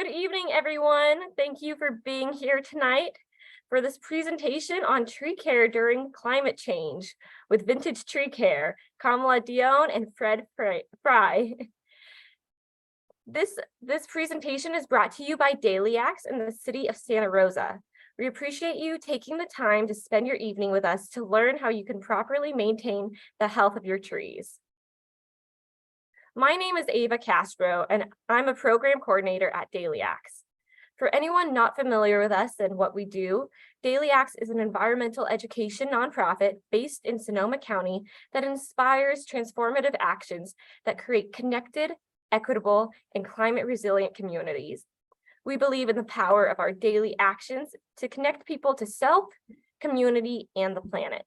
Good evening, everyone. Thank you for being here tonight for this presentation on tree care during climate change with Vintage Tree Care, Kamala Dionne and Frey. This presentation is brought to you by Dailyaks in the city of Santa Rosa. We appreciate you taking the time to spend your evening with us to learn how you can properly maintain the health of your trees. My name is Ava Castro, and I'm a program coordinator at Dailyaks. For anyone not familiar with us and what we do, Dailyaks is an environmental education nonprofit based in Sonoma County that inspires transformative actions that create connected, equitable, and climate resilient communities. We believe in the power of our daily actions to connect people to self, community, and the planet.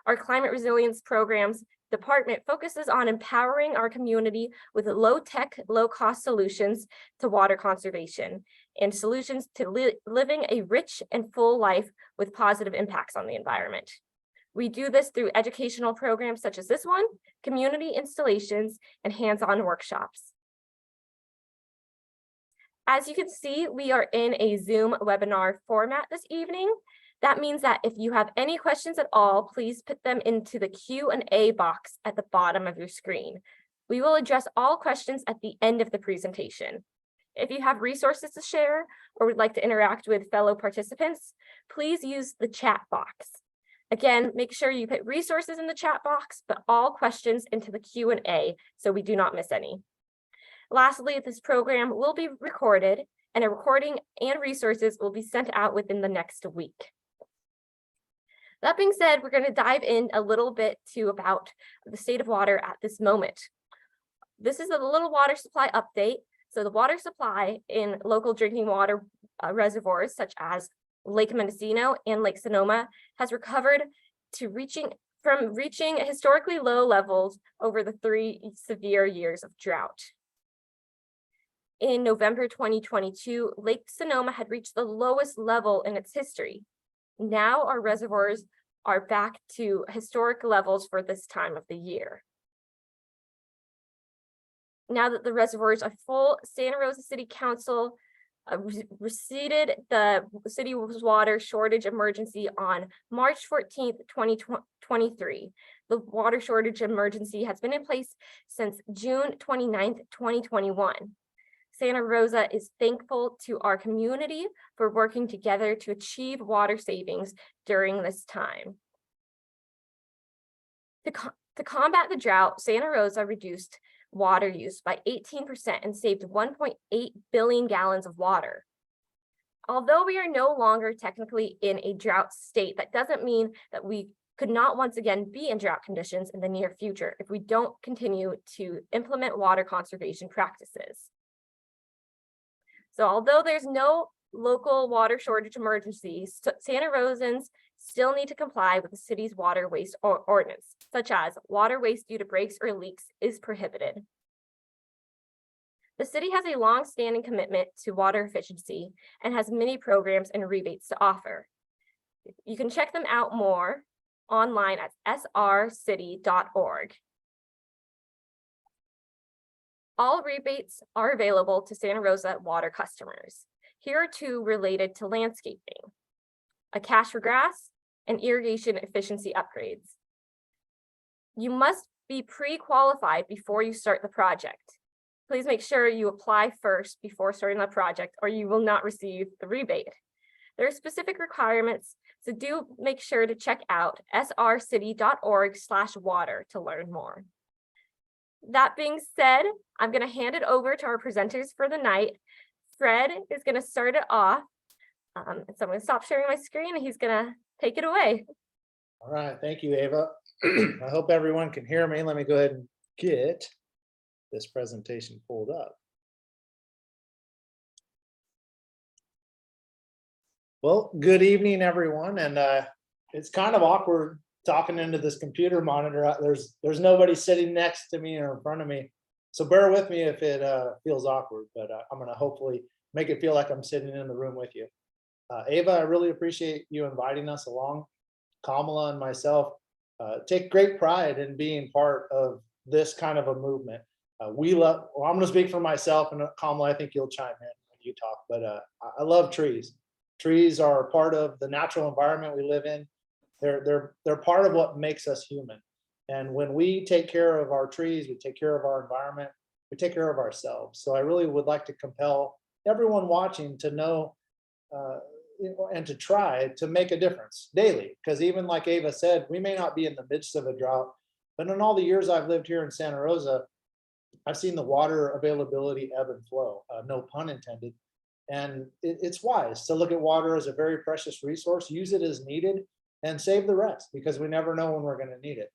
Our climate resilience programs department focuses on empowering our community with low-tech, low-cost solutions to water conservation and solutions to living a rich and full life with positive impacts on the environment. We do this through educational programs such as this one, community installations, and hands-on workshops. As you can see, we are in a Zoom webinar format this evening. That means that if you have any questions at all, please put them into the Q&A box at the bottom of your screen. We will address all questions at the end of the presentation. If you have resources to share or would like to interact with fellow participants, please use the chat box. Again, make sure you put resources in the chat box, but all questions into the Q&A so we do not miss any. Lastly, this program will be recorded and a recording and resources will be sent out within the next week. That being said, we're going to dive in a little bit about the state of water at this moment. This is a little water supply update. So the water supply in local drinking water reservoirs such as Lake Mendocino and Lake Sonoma has recovered to reaching historically low levels over the 3 severe years of drought. In November 2022, Lake Sonoma had reached the lowest level in its history. Now our reservoirs are back to historic levels for this time of the year. Now that the reservoirs are full, Santa Rosa City Council receded the city's water shortage emergency on March 14th, 2023. The water shortage emergency has been in place since June 29th, 2021. Santa Rosa is thankful to our community for working together to achieve water savings during this time. To combat the drought, Santa Rosa reduced water use by 18% and saved 1.8 billion gallons of water. Although we are no longer technically in a drought state, that doesn't mean that we could not once again be in drought conditions in the near future if we don't continue to implement water conservation practices. So although there's no local water shortage emergency, Santa Rosans still need to comply with the city's water waste ordinance, such as water waste due to breaks or leaks is prohibited. The city has a long-standing commitment to water efficiency and has many programs and rebates to offer. You can check them out more online at srcity.org. All rebates are available to Santa Rosa water customers. Here are two related to landscaping: a cash for grass and irrigation efficiency upgrades. You must be pre-qualified before you start the project. Please make sure you apply first before starting the project or you will not receive the rebate. There are specific requirements, so do make sure to check out srcity.org/water to learn more. That being said, I'm going to hand it over to our presenters for the night. Fred is going to start it off. So I'm going to stop sharing my screen and he's going to take it away. All right, thank you, Ava. I hope everyone can hear me. Let me go ahead and get this presentation pulled up. Well, good evening, everyone. And it's kind of awkward talking into this computer monitor. There's nobody sitting next to me or in front of me. So bear with me if it feels awkward, but I'm gonna hopefully make it feel like I'm sitting in the room with you. Ava, I really appreciate you inviting us along. Kamala and myself take great pride in being part of this kind of a movement. I'm gonna speak for myself, and Kamala, I think you'll chime in when you talk, but I love trees. Trees are part of the natural environment we live in. They're part of what makes us human. And when we take care of our trees, we take care of our environment, we take care of ourselves. So I really would like to compel everyone watching to know and to try to make a difference daily. Because even like Ava said, we may not be in the midst of a drought, but in all the years I've lived here in Santa Rosa, I've seen the water availability ebb and flow, no pun intended. And it's wise to look at water as a very precious resource, use it as needed, and save the rest, because we never know when we're going to need it.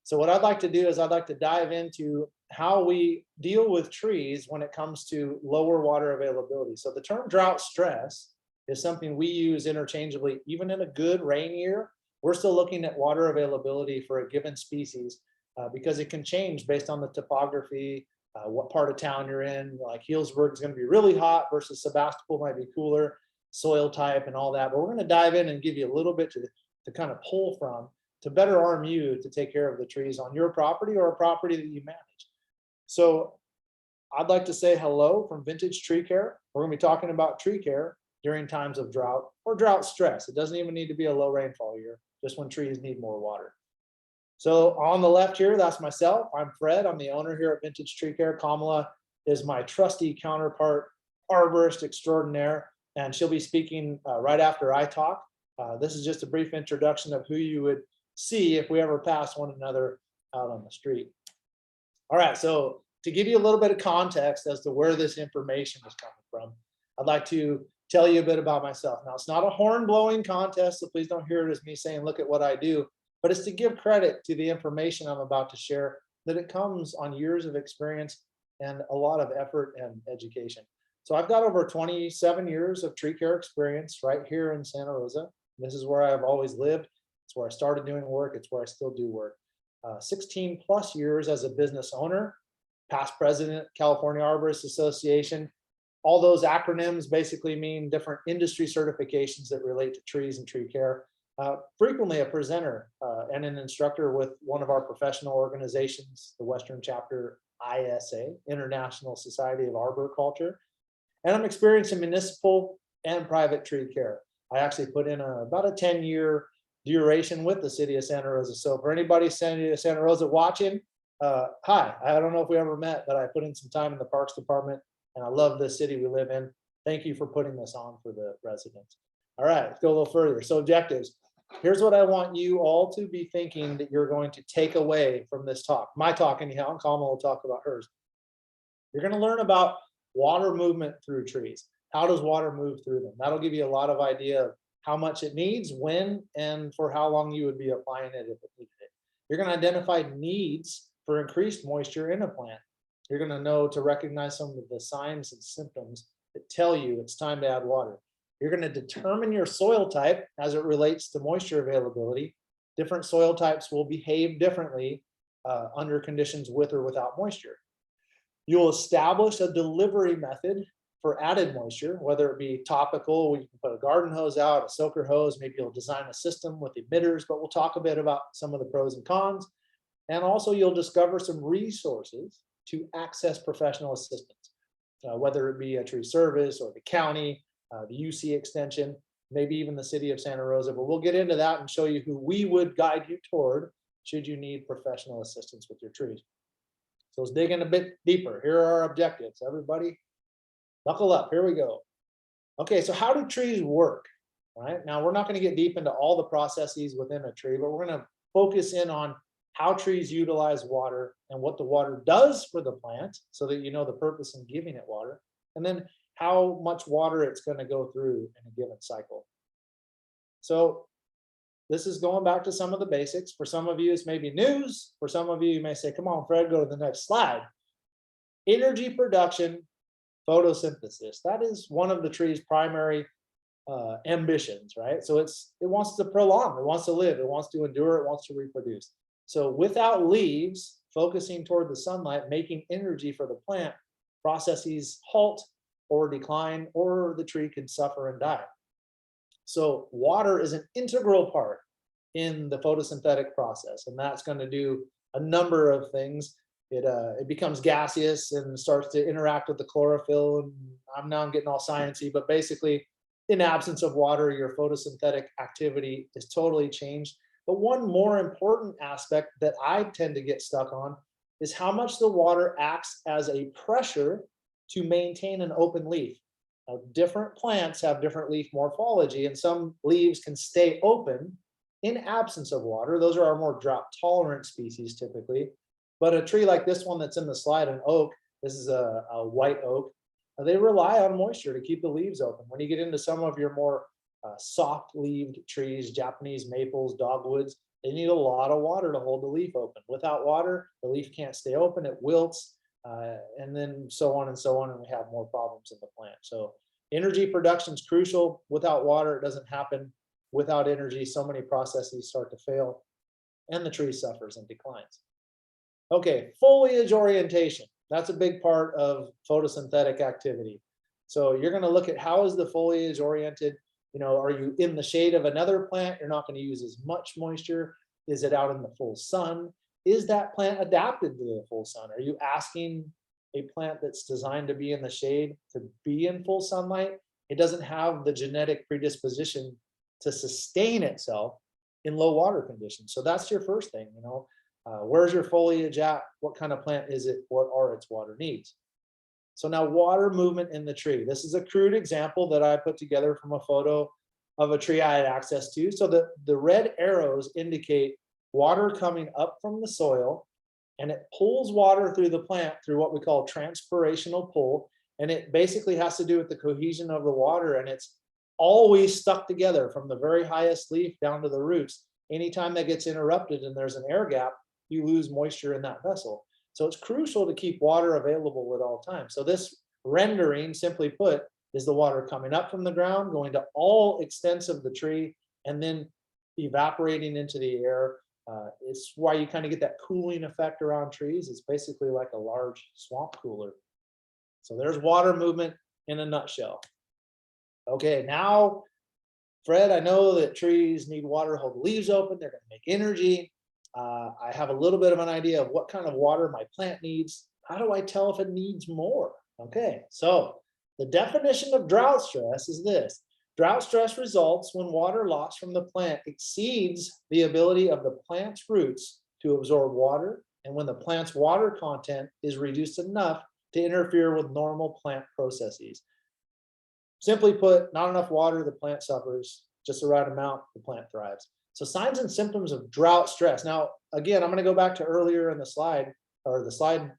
So what I'd like to do is I'd like to dive into how we deal with trees when it comes to lower water availability. So the term drought stress is something we use interchangeably. Even in a good rain year, we're still looking at water availability for a given species because it can change based on the topography, what part of town you're in. Like Healdsburg is going to be really hot versus Sebastopol might be cooler, soil type and all that. But we're going to dive in and give you a little bit to kind of pull from to better arm you to take care of the trees on your property or a property that you manage. So I'd like to say hello from Vintage Tree Care. We're going to be talking about tree care during times of drought or drought stress. It doesn't even need to be a low rainfall year, just when trees need more water. So on the left here, that's myself. I'm Fred. I'm the owner here at Vintage Tree Care. Kamala is my trusty counterpart, arborist extraordinaire, and she'll be speaking right after I talk. This is just a brief introduction of who you would see if we ever pass one another out on the street. All right, so to give you a little bit of context as to where this information is coming from, I'd like to tell you a bit about myself. Now, it's not a horn blowing contest, so please don't hear it as me saying, look at what I do, but it's to give credit to the information I'm about to share, that it comes on years of experience and a lot of effort and education. So I've got over 27 years of tree care experience right here in Santa Rosa. This is where I've always lived. It's where I started doing work. It's where I still do work. 16 plus years as a business owner, past president, California Arborists Association. All those acronyms basically mean different industry certifications that relate to trees and tree care. Frequently a presenter and an instructor with one of our professional organizations, the Western Chapter ISA, International Society of Arboriculture. And I'm experienced in municipal and private tree care. I actually put in about a 10-year duration with the city of Santa Rosa. So for anybody Santa Rosa watching, hi, I don't know if we ever met, but I put in some time in the Parks Department and I love the city we live in. Thank you for putting this on for the residents. All right, let's go a little further. So objectives. Here's what I want you all to be thinking that you're going to take away from this talk. My talk anyhow, and Kamala will talk about hers. You're going to learn about water movement through trees. How does water move through them? That'll give you a lot of idea of how much it needs, when, and for how long you would be applying it if it needed it. You're going to identify needs for increased moisture in a plant. You're going to know to recognize some of the signs and symptoms that tell you it's time to add water. You're going to determine your soil type as it relates to moisture availability. Different soil types will behave differently under conditions with or without moisture. You'll establish a delivery method for added moisture, whether it be topical, we can put a garden hose out, a soaker hose, maybe you'll design a system with emitters, but we'll talk a bit about some of the pros and cons. And also you'll discover some resources to access professional assistance, whether it be a tree service or the county, the UC extension, maybe even the city of Santa Rosa, but we'll get into that and show you who we would guide you toward should you need professional assistance with your trees. So let's dig in a bit deeper. Here are our objectives. Everybody, buckle up. Here we go. Okay, so how do trees work? All right, now we're not going to get deep into all the processes within a tree, but we're going to focus in on how trees utilize water and what the water does for the plant so that you know the purpose in giving it water, and then how much water it's going to go through in a given cycle. So this is going back to some of the basics. For some of you, it's maybe news. For some of you, you may say, come on, Fred, go to the next slide. Energy production, photosynthesis. That is one of the tree's primary ambitions, right? So it wants to prolong, it wants to live, it wants to endure, it wants to reproduce. So without leaves, focusing toward the sunlight, making energy for the plant, processes halt or decline, or the tree can suffer and die. So water is an integral part in the photosynthetic process, and that's going to do a number of things. it becomes gaseous and starts to interact with the chlorophyll. And I'm getting all sciencey, but basically, in absence of water, your photosynthetic activity is totally changed. But one more important aspect that I tend to get stuck on is how much the water acts as a pressure to maintain an open leaf. Now, different plants have different leaf morphology, and some leaves can stay open in absence of water. Those are our more drought tolerant species typically. But a tree like this one that's in the slide, an oak, this is a white oak, they rely on moisture to keep the leaves open. When you get into some of your more soft-leaved trees, Japanese maples, dogwoods, they need a lot of water to hold the leaf open. Without water, the leaf can't stay open, it wilts, and then so on and so on, and we have more problems in the plant. So energy production is crucial. Without water, it doesn't happen. Without energy, so many processes start to fail, and the tree suffers and declines. Okay, foliage orientation. That's a big part of photosynthetic activity. So you're going to look at how is the foliage oriented. You know, are you in the shade of another plant? You're not going to use as much moisture. Is it out in the full sun? Is that plant adapted to the full sun? Are you asking a plant that's designed to be in the shade to be in full sunlight? It doesn't have the genetic predisposition to sustain itself in low water conditions. So that's your first thing, you know, where's your foliage at? What kind of plant is it? What are its water needs? So now water movement in the tree. This is a crude example that I put together from a photo of a tree I had access to. So the red arrows indicate water coming up from the soil, and it pulls water through the plant through what we call transpirational pull. And it basically has to do with the cohesion of the water, and it's always stuck together from the very highest leaf down to the roots. Anytime that gets interrupted and there's an air gap, you lose moisture in that vessel. So it's crucial to keep water available at all times. So this rendering, simply put, is the water coming up from the ground, going to all extents of the tree, and then evaporating into the air. It's why you kind of get that cooling effect around trees. It's basically like a large swamp cooler. So there's water movement in a nutshell. Okay, now, Fred, I know that trees need water to hold the leaves open. They're going to make energy. I have a little bit of an idea of what kind of water my plant needs. How do I tell if it needs more? Okay, so the definition of drought stress is this. Drought stress results when water loss from the plant exceeds the ability of the plant's roots to absorb water, and when the plant's water content is reduced enough to interfere with normal plant processes. Simply put, not enough water, the plant suffers. Just the right amount, the plant thrives. So signs and symptoms of drought stress. Now, again, I'm going to go back to earlier in the slide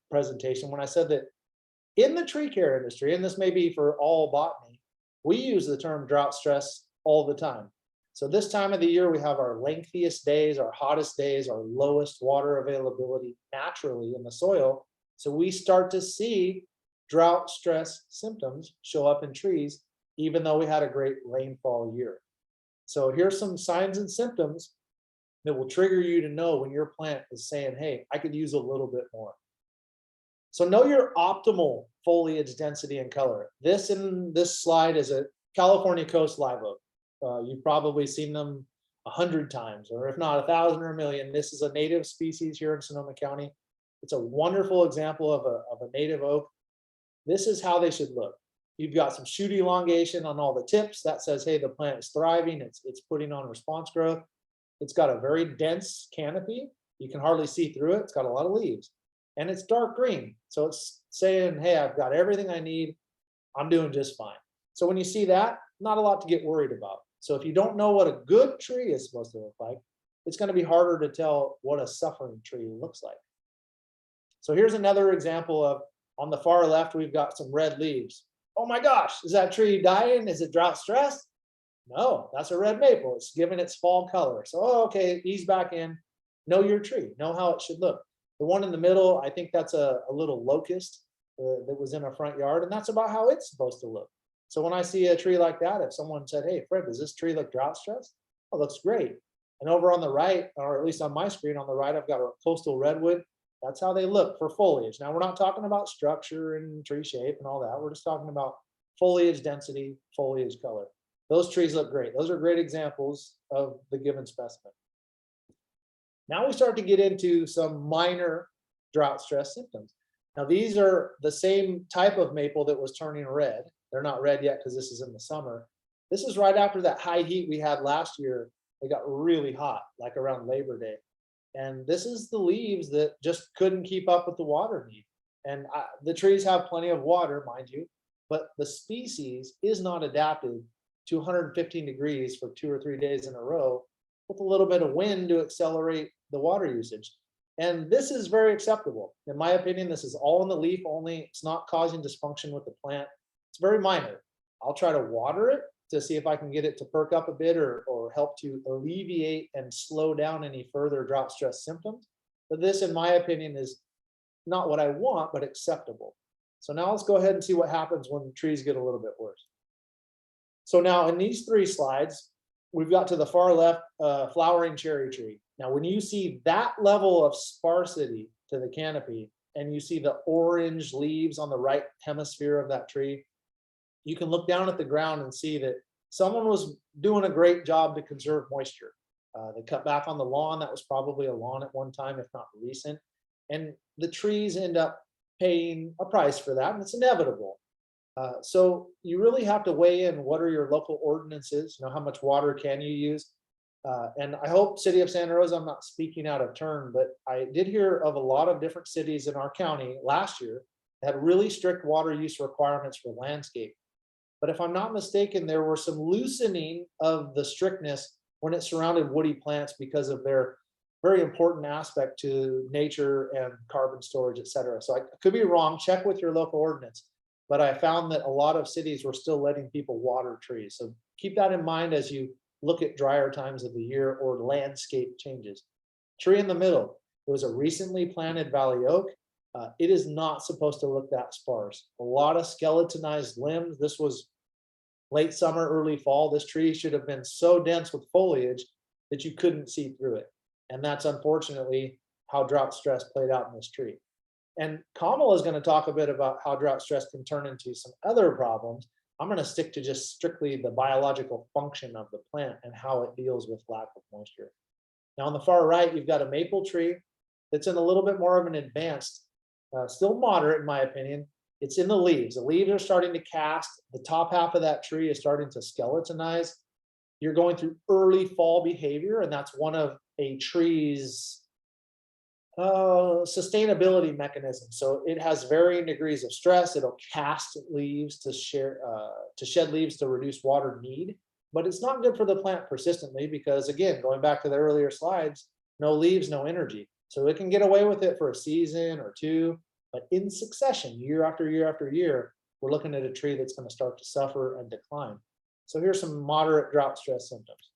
presentation when I said that in the tree care industry, and this may be for all botany, we use the term drought stress all the time. So this time of the year, we have our lengthiest days, our hottest days, our lowest water availability naturally in the soil. So we start to see drought stress symptoms show up in trees, even though we had a great rainfall year. So here's some signs and symptoms that will trigger you to know when your plant is saying, hey, I could use a little bit more. So know your optimal foliage density and color. This in this slide is a California coast live oak. You've probably seen them 100 times, or if not 1,000 or 1,000,000. This is a native species here in Sonoma County. It's a wonderful example of a native oak. This is how they should look. You've got some shoot elongation on all the tips. That says, hey, the plant is thriving. It's putting on response growth. It's got a very dense canopy. You can hardly see through it. It's got a lot of leaves. And it's dark green. So it's saying, hey, I've got everything I need. I'm doing just fine. So when you see that, not a lot to get worried about. So if you don't know what a good tree is supposed to look like, it's going to be harder to tell what a suffering tree looks like. So here's another example of, on the far left, we've got some red leaves. Oh my gosh, is that tree dying? Is it drought stressed? No, that's a red maple. It's giving its fall color. So, okay, ease back in. Know your tree. Know how it should look. The one in the middle, I think that's a little locust that was in our front yard, and that's about how it's supposed to look. So when I see a tree like that, if someone said, hey, Fred, does this tree look drought stressed? Oh, looks great. And over on the right, or at least on my screen on the right, I've got a coastal redwood. That's how they look for foliage. Now, we're not talking about structure and tree shape and all that. We're just talking about foliage density, foliage color. Those trees look great. Those are great examples of the given specimen. Now we start to get into some minor drought stress symptoms. Now, these are the same type of maple that was turning red. They're not red yet because this is in the summer. This is right after that high heat we had last year. It got really hot, like around Labor Day. And this is the leaves that just couldn't keep up with the water need. And the trees have plenty of water, mind you, but the species is not adapted to 115 degrees for 2 or 3 days in a row with a little bit of wind to accelerate the water usage. And this is very acceptable. In my opinion, this is all in the leaf only. It's not causing dysfunction with the plant. It's very minor. I'll try to water it to see if I can get it to perk up a bit or help to alleviate and slow down any further drought stress symptoms. But this, in my opinion, is not what I want, but acceptable. So now let's go ahead and see what happens when the trees get a little bit worse. So now in these 3 slides, we've got to the far left, flowering cherry tree. Now, when you see that level of sparsity to the canopy and you see the orange leaves on the right hemisphere of that tree, you can look down at the ground and see that someone was doing a great job to conserve moisture. They cut back on the lawn. That was probably a lawn at one time, if not recent. And the trees end up paying a price for that, and it's inevitable. So you really have to weigh in what are your local ordinances, how much water can you use? And I hope City of Santa Rosa, I'm not speaking out of turn, but I did hear of a lot of different cities in our county last year that had really strict water use requirements for landscape. But if I'm not mistaken, there were some loosening of the strictness when it surrounded woody plants because of their very important aspect to nature and carbon storage, et cetera. So I could be wrong, check with your local ordinance. But I found that a lot of cities were still letting people water trees. So keep that in mind as you look at drier times of the year or landscape changes. Tree in the middle, it was a recently planted valley oak. It is not supposed to look that sparse. A lot of skeletonized limbs. This was late summer, early fall. This tree should have been so dense with foliage that you couldn't see through it. And that's unfortunately how drought stress played out in this tree. And Kamala is going to talk a bit about how drought stress can turn into some other problems. I'm going to stick to just strictly the biological function of the plant and how it deals with lack of moisture. Now on the far right, you've got a maple tree that's in a little bit more of an advanced, still moderate in my opinion. It's in the leaves. The leaves are starting to cast. The top half of that tree is starting to skeletonize. You're going through early fall behavior, and that's one of a tree's sustainability mechanism. So it has varying degrees of stress. It'll cast leaves to shed leaves to reduce water need, but it's not good for the plant persistently because, again, going back to the earlier slides, no leaves, no energy. So it can get away with it for a season or 2, but in succession, year after year after year, we're looking at a tree that's going to start to suffer and decline. So here's some moderate drought stress symptoms.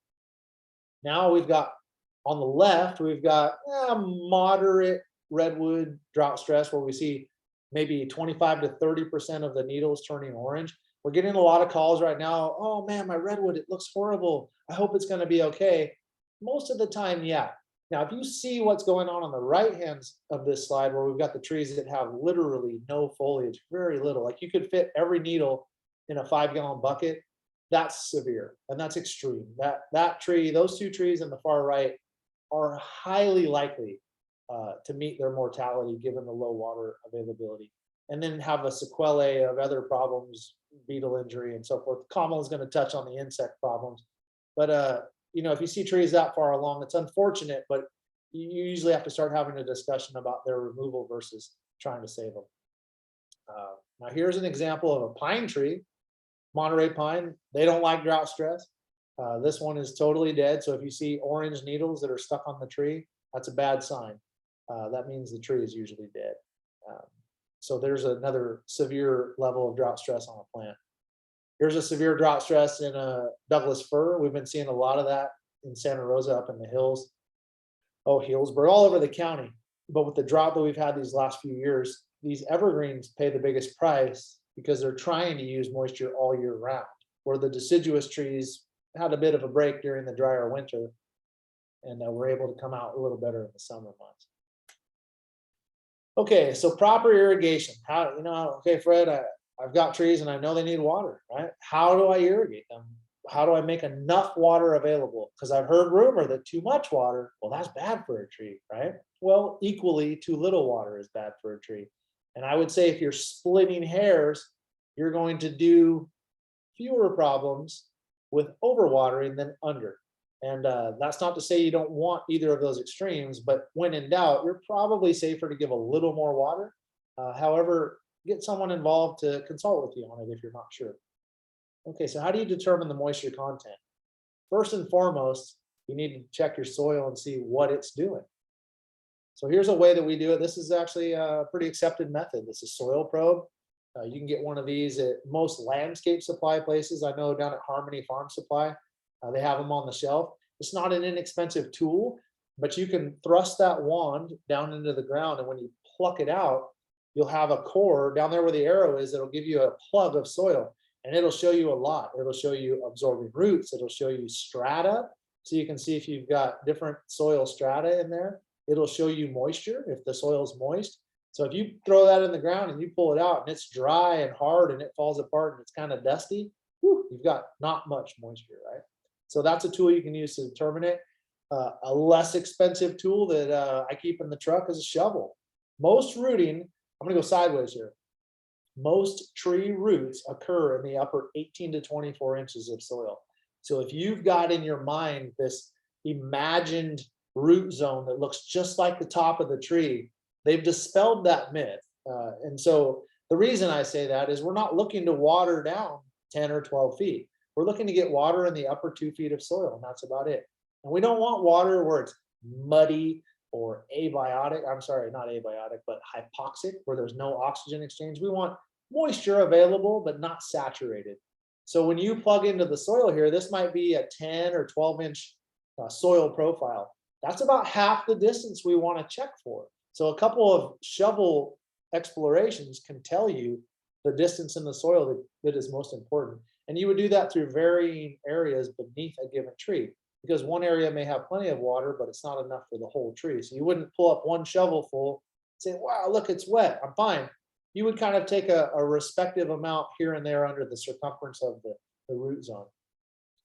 Now we've got on the left, we've got moderate redwood drought stress where we see maybe 25 to 30% of the needles turning orange. We're getting a lot of calls right now. Oh man, my redwood, it looks horrible. I hope it's going to be okay. Most of the time, yeah. Now, if you see what's going on the right hand of this slide where we've got the trees that have literally no foliage, very little, like you could fit every needle in a 5-gallon bucket, that's severe and that's extreme. That tree, those 2 trees in the far right are highly likely to meet their mortality given the low water availability, and then have a sequelae of other problems, beetle injury and so forth. Kamala is going to touch on the insect problems, but if you see trees that far along, it's unfortunate, but you usually have to start having a discussion about their removal versus trying to save them. Now here's an example of a pine tree, Monterey pine. They don't like drought stress. This one is totally dead. So if you see orange needles that are stuck on the tree, that's a bad sign. That means the tree is usually dead. So there's another severe level of drought stress on a plant. Here's a severe drought stress in a Douglas fir. We've been seeing a lot of that in Santa Rosa up in the hills. Healdsburg, all over the county. But with the drought that we've had these last few years, these evergreens pay the biggest price because they're trying to use moisture all year round, where the deciduous trees had a bit of a break during the drier winter, and were able to come out a little better in the summer months. Okay, so proper irrigation. Okay, Fred, I've got trees and I know they need water, right? How do I irrigate them? how do I make enough water available? Because I've heard rumor that too much water, well, that's bad for a tree, right? Well, equally, too little water is bad for a tree. And I would say if you're splitting hairs, you're going to do fewer problems with overwatering than under. And that's not to say you don't want either of those extremes, but when in doubt, you're probably safer to give a little more water. However, get someone involved to consult with you on it if you're not sure. Okay, so how do you determine the moisture content? First and foremost, you need to check your soil and see what it's doing. So here's a way that we do it. This is actually a pretty accepted method. This is soil probe. You can get one of these at most landscape supply places. I know down at Harmony Farm Supply, they have them on the shelf. It's not an inexpensive tool, but you can thrust that wand down into the ground, and when you pluck it out, you'll have a core down there where the arrow is. It'll give you a plug of soil, and it'll show you a lot. It'll show you absorbing roots. It'll show you strata, so you can see if you've got different soil strata in there. It'll show you moisture if the soil is moist. So if you throw that in the ground and you pull it out and it's dry and hard and it falls apart and it's kind of dusty, whew, you've got not much moisture, right? So that's a tool you can use to determine it. A less expensive tool that I keep in the truck is a shovel. Most rooting, I'm gonna go sideways here. Most tree roots occur in the upper 18 to 24 inches of soil. So if you've got in your mind this imagined root zone that looks just like the top of the tree, they've dispelled that myth. And so the reason I say that is we're not looking to water down 10 or 12 feet. We're looking to get water in the upper 2 feet of soil, and that's about it. And we don't want water where it's muddy or abiotic. I'm sorry, not abiotic, but hypoxic, where there's no oxygen exchange. We want moisture available, but not saturated. So when you plug into the soil here, this might be a 10 or 12 inch soil profile. That's about half the distance we want to check for. So a couple of shovel explorations can tell you the distance in the soil that is most important. And you would do that through varying areas beneath a given tree, because one area may have plenty of water, but it's not enough for the whole tree. So you wouldn't pull up one shovel full, say, wow, look, it's wet, I'm fine. You would kind of take a respective amount here and there under the circumference of the root zone.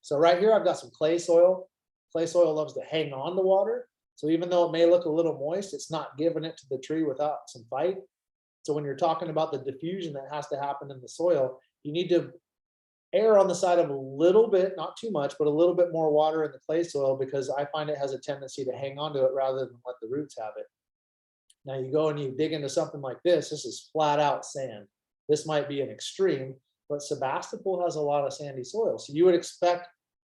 So right here, I've got some clay soil. Clay soil loves to hang on to water. So even though it may look a little moist, it's not giving it to the tree without some fight. So when you're talking about the diffusion that has to happen in the soil, you need to err on the side of a little bit, not too much, but a little bit more water in the clay soil, because I find it has a tendency to hang on to it rather than let the roots have it. Now you go and you dig into something like this. This is flat out sand. This might be an extreme, but Sebastopol has a lot of sandy soil. So you would expect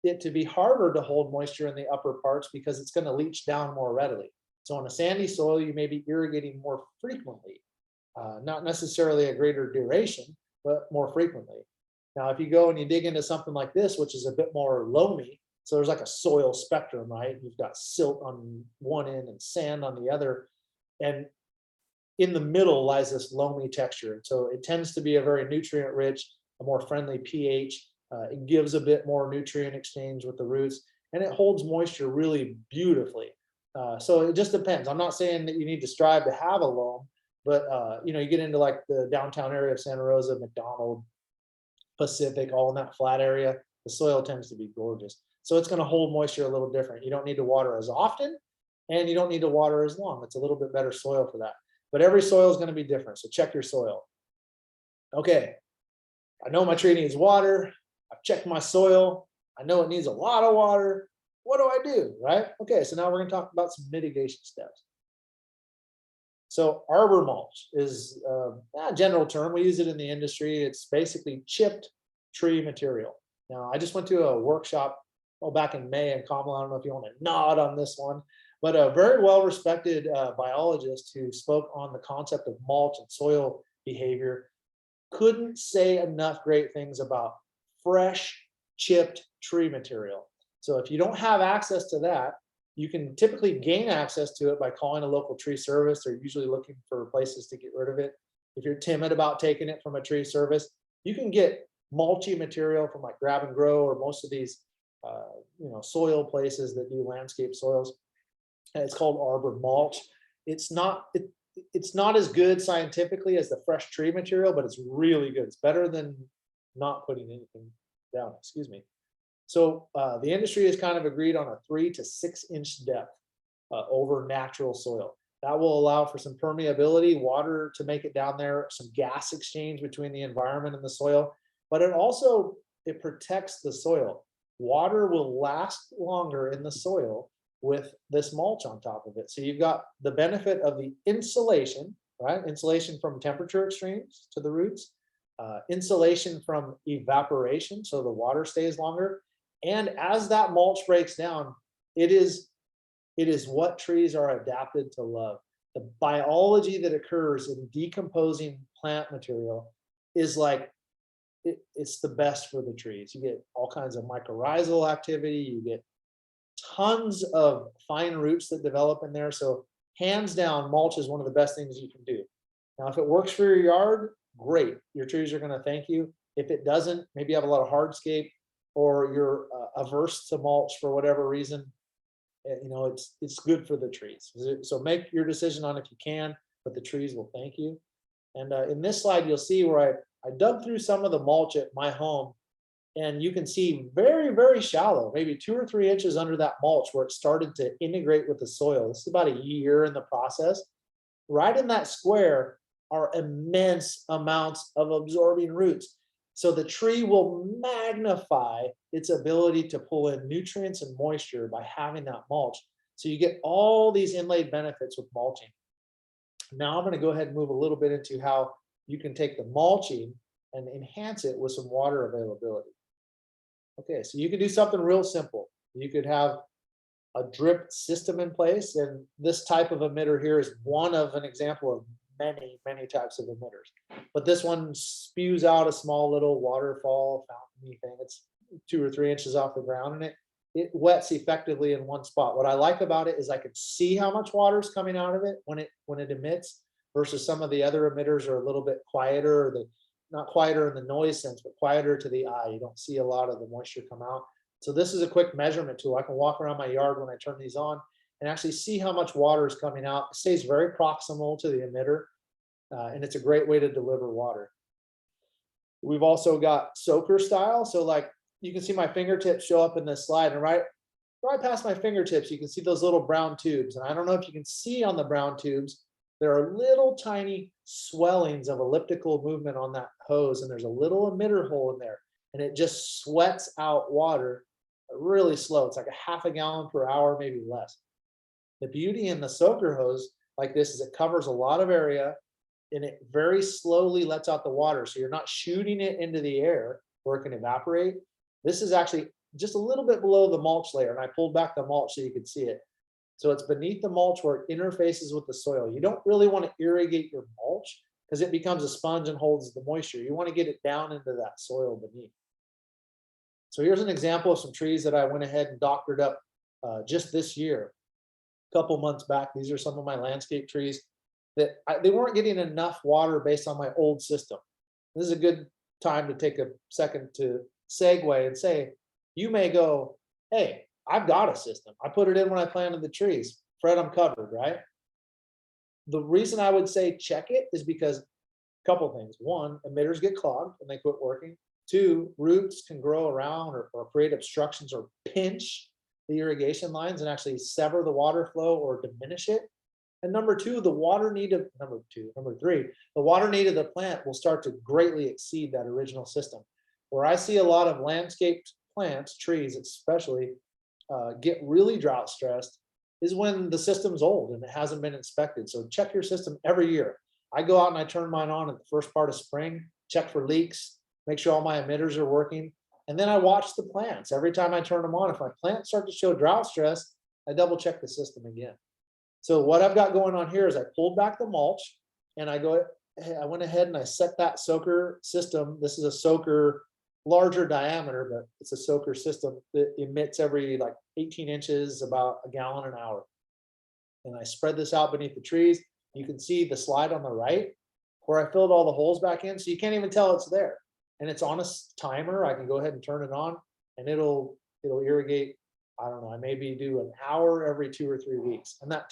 it to be harder to hold moisture in the upper parts because it's going to leach down more readily. So on a sandy soil, you may be irrigating more frequently, not necessarily a greater duration, but more frequently. Now, if you go and you dig into something like this, which is a bit more loamy, so there's like a soil spectrum, right? You've got silt on one end and sand on the other. And in the middle lies this loamy texture. So it tends to be a very nutrient rich, a more friendly pH. It gives a bit more nutrient exchange with the roots, and it holds moisture really beautifully. So it just depends. I'm not saying that you need to strive to have a loam, but you know, you get into like the downtown area of Santa Rosa, McDonald, Pacific, all in that flat area, the soil tends to be gorgeous. So it's going to hold moisture a little different. You don't need to water as often, and you don't need to water as long. It's a little bit better soil for that. But every soil is going to be different. So check your soil. Okay, I know my tree needs water. I've checked my soil. I know it needs a lot of water. What do I do, right? Okay, so now we're going to talk about some mitigation steps. So arbor mulch is a general term. We use it in the industry. It's basically chipped tree material. Now, I just went to a workshop back in May, and Kamala, I don't know if you want to nod on this one, but a very well-respected biologist who spoke on the concept of mulch and soil behavior couldn't say enough great things about fresh chipped tree material. So if you don't have access to that, you can typically gain access to it by calling a local tree service. They're usually looking for places to get rid of it. If you're timid about taking it from a tree service, you can get mulchy material from like Grab and Grow or most of these you know, soil places that do landscape soils. And it's called Arbor Mulch. It's not as good scientifically as the fresh tree material, but it's really good. It's better than not putting anything down. Excuse me. So the industry has kind of agreed on a 3 to 6 inch depth over natural soil. That will allow for some permeability, water to make it down there, some gas exchange between the environment and the soil, but it protects the soil. Water will last longer in the soil with this mulch on top of it. So you've got the benefit of the insulation, right? Insulation from temperature extremes to the roots, insulation from evaporation, so the water stays longer. And as that mulch breaks down, it is what trees are adapted to love. The biology that occurs in decomposing plant material is like, it's the best for the trees. You get all kinds of mycorrhizal activity, you get tons of fine roots that develop in there. So hands down, mulch is one of the best things you can do. Now, if it works for your yard, great. Your trees are going to thank you. If it doesn't, maybe you have a lot of hardscape or you're averse to mulch for whatever reason, it's good for the trees. So make your decision on if you can, but the trees will thank you. And in this slide, you'll see where I dug through some of the mulch at my home, and you can see very, very shallow, maybe 2 or 3 inches under that mulch where it started to integrate with the soil. This is about a year in the process. Right in that square are immense amounts of absorbing roots. So the tree will magnify its ability to pull in nutrients and moisture by having that mulch. So you get all these inlaid benefits with mulching. Now I'm going to go ahead and move a little bit into how you can take the mulching and enhance it with some water availability. Okay, so you could do something real simple. You could have a drip system in place, and this type of emitter here is one of an example of many, many types of emitters. But this one spews out a small little waterfall fountain thing. It's 2 or 3 inches off the ground, and it wets effectively in one spot. What I like about it is I can see how much water is coming out of it when it emits, versus some of the other emitters are a little bit quieter, or not quieter in the noise sense, but quieter to the eye. You don't see a lot of the moisture come out. So this is a quick measurement tool. I can walk around my yard when I turn these on and actually see how much water is coming out. It stays very proximal to the emitter, and it's a great way to deliver water. We've also got soaker style. So like you can see my fingertips show up in this slide, and right past my fingertips, you can see those little brown tubes. And I don't know if you can see on the brown tubes, there are little tiny swellings of elliptical movement on that hose, and there's a little emitter hole in there, and it just sweats out water really slow. It's like a half a gallon per hour, maybe less. The beauty in the soaker hose like this is it covers a lot of area, and it very slowly lets out the water. So you're not shooting it into the air where it can evaporate. This is actually just a little bit below the mulch layer, and I pulled back the mulch so you could see it. So it's beneath the mulch where it interfaces with the soil. You don't really want to irrigate your mulch because it becomes a sponge and holds the moisture. You want to get it down into that soil beneath. So here's an example of some trees that I went ahead and doctored up just this year, a couple months back. These are some of my landscape trees that they weren't getting enough water based on my old system. This is a good time to take a second to segue and say, you may go, hey, I've got a system. I put it in when I planted the trees. Fred, I'm covered, right? The reason I would say check it is because a couple things. One, emitters get clogged and they quit working. Two, roots can grow around or create obstructions or pinch the irrigation lines and actually sever the water flow or diminish it. And number three, the water need of the plant will start to greatly exceed that original system. Where I see a lot of landscaped plants, trees especially, get really drought stressed is when the system's old and it hasn't been inspected. So check your system every year. I go out and I turn mine on at the first part of spring, check for leaks, make sure all my emitters are working. And then I watch the plants. Every time I turn them on, if my plants start to show drought stress, I double check the system again. So what I've got going on here is I pulled back the mulch and I went ahead and I set that soaker system. This is a soaker, larger diameter, but it's a soaker system that emits every like 18 inches, about a gallon an hour. And I spread this out beneath the trees. You can see the slide on the right where I filled all the holes back in. So you can't even tell it's there. And it's on a timer. I can go ahead and turn it on and it'll irrigate. I don't know, I maybe do an hour every 2 or 3 weeks. And that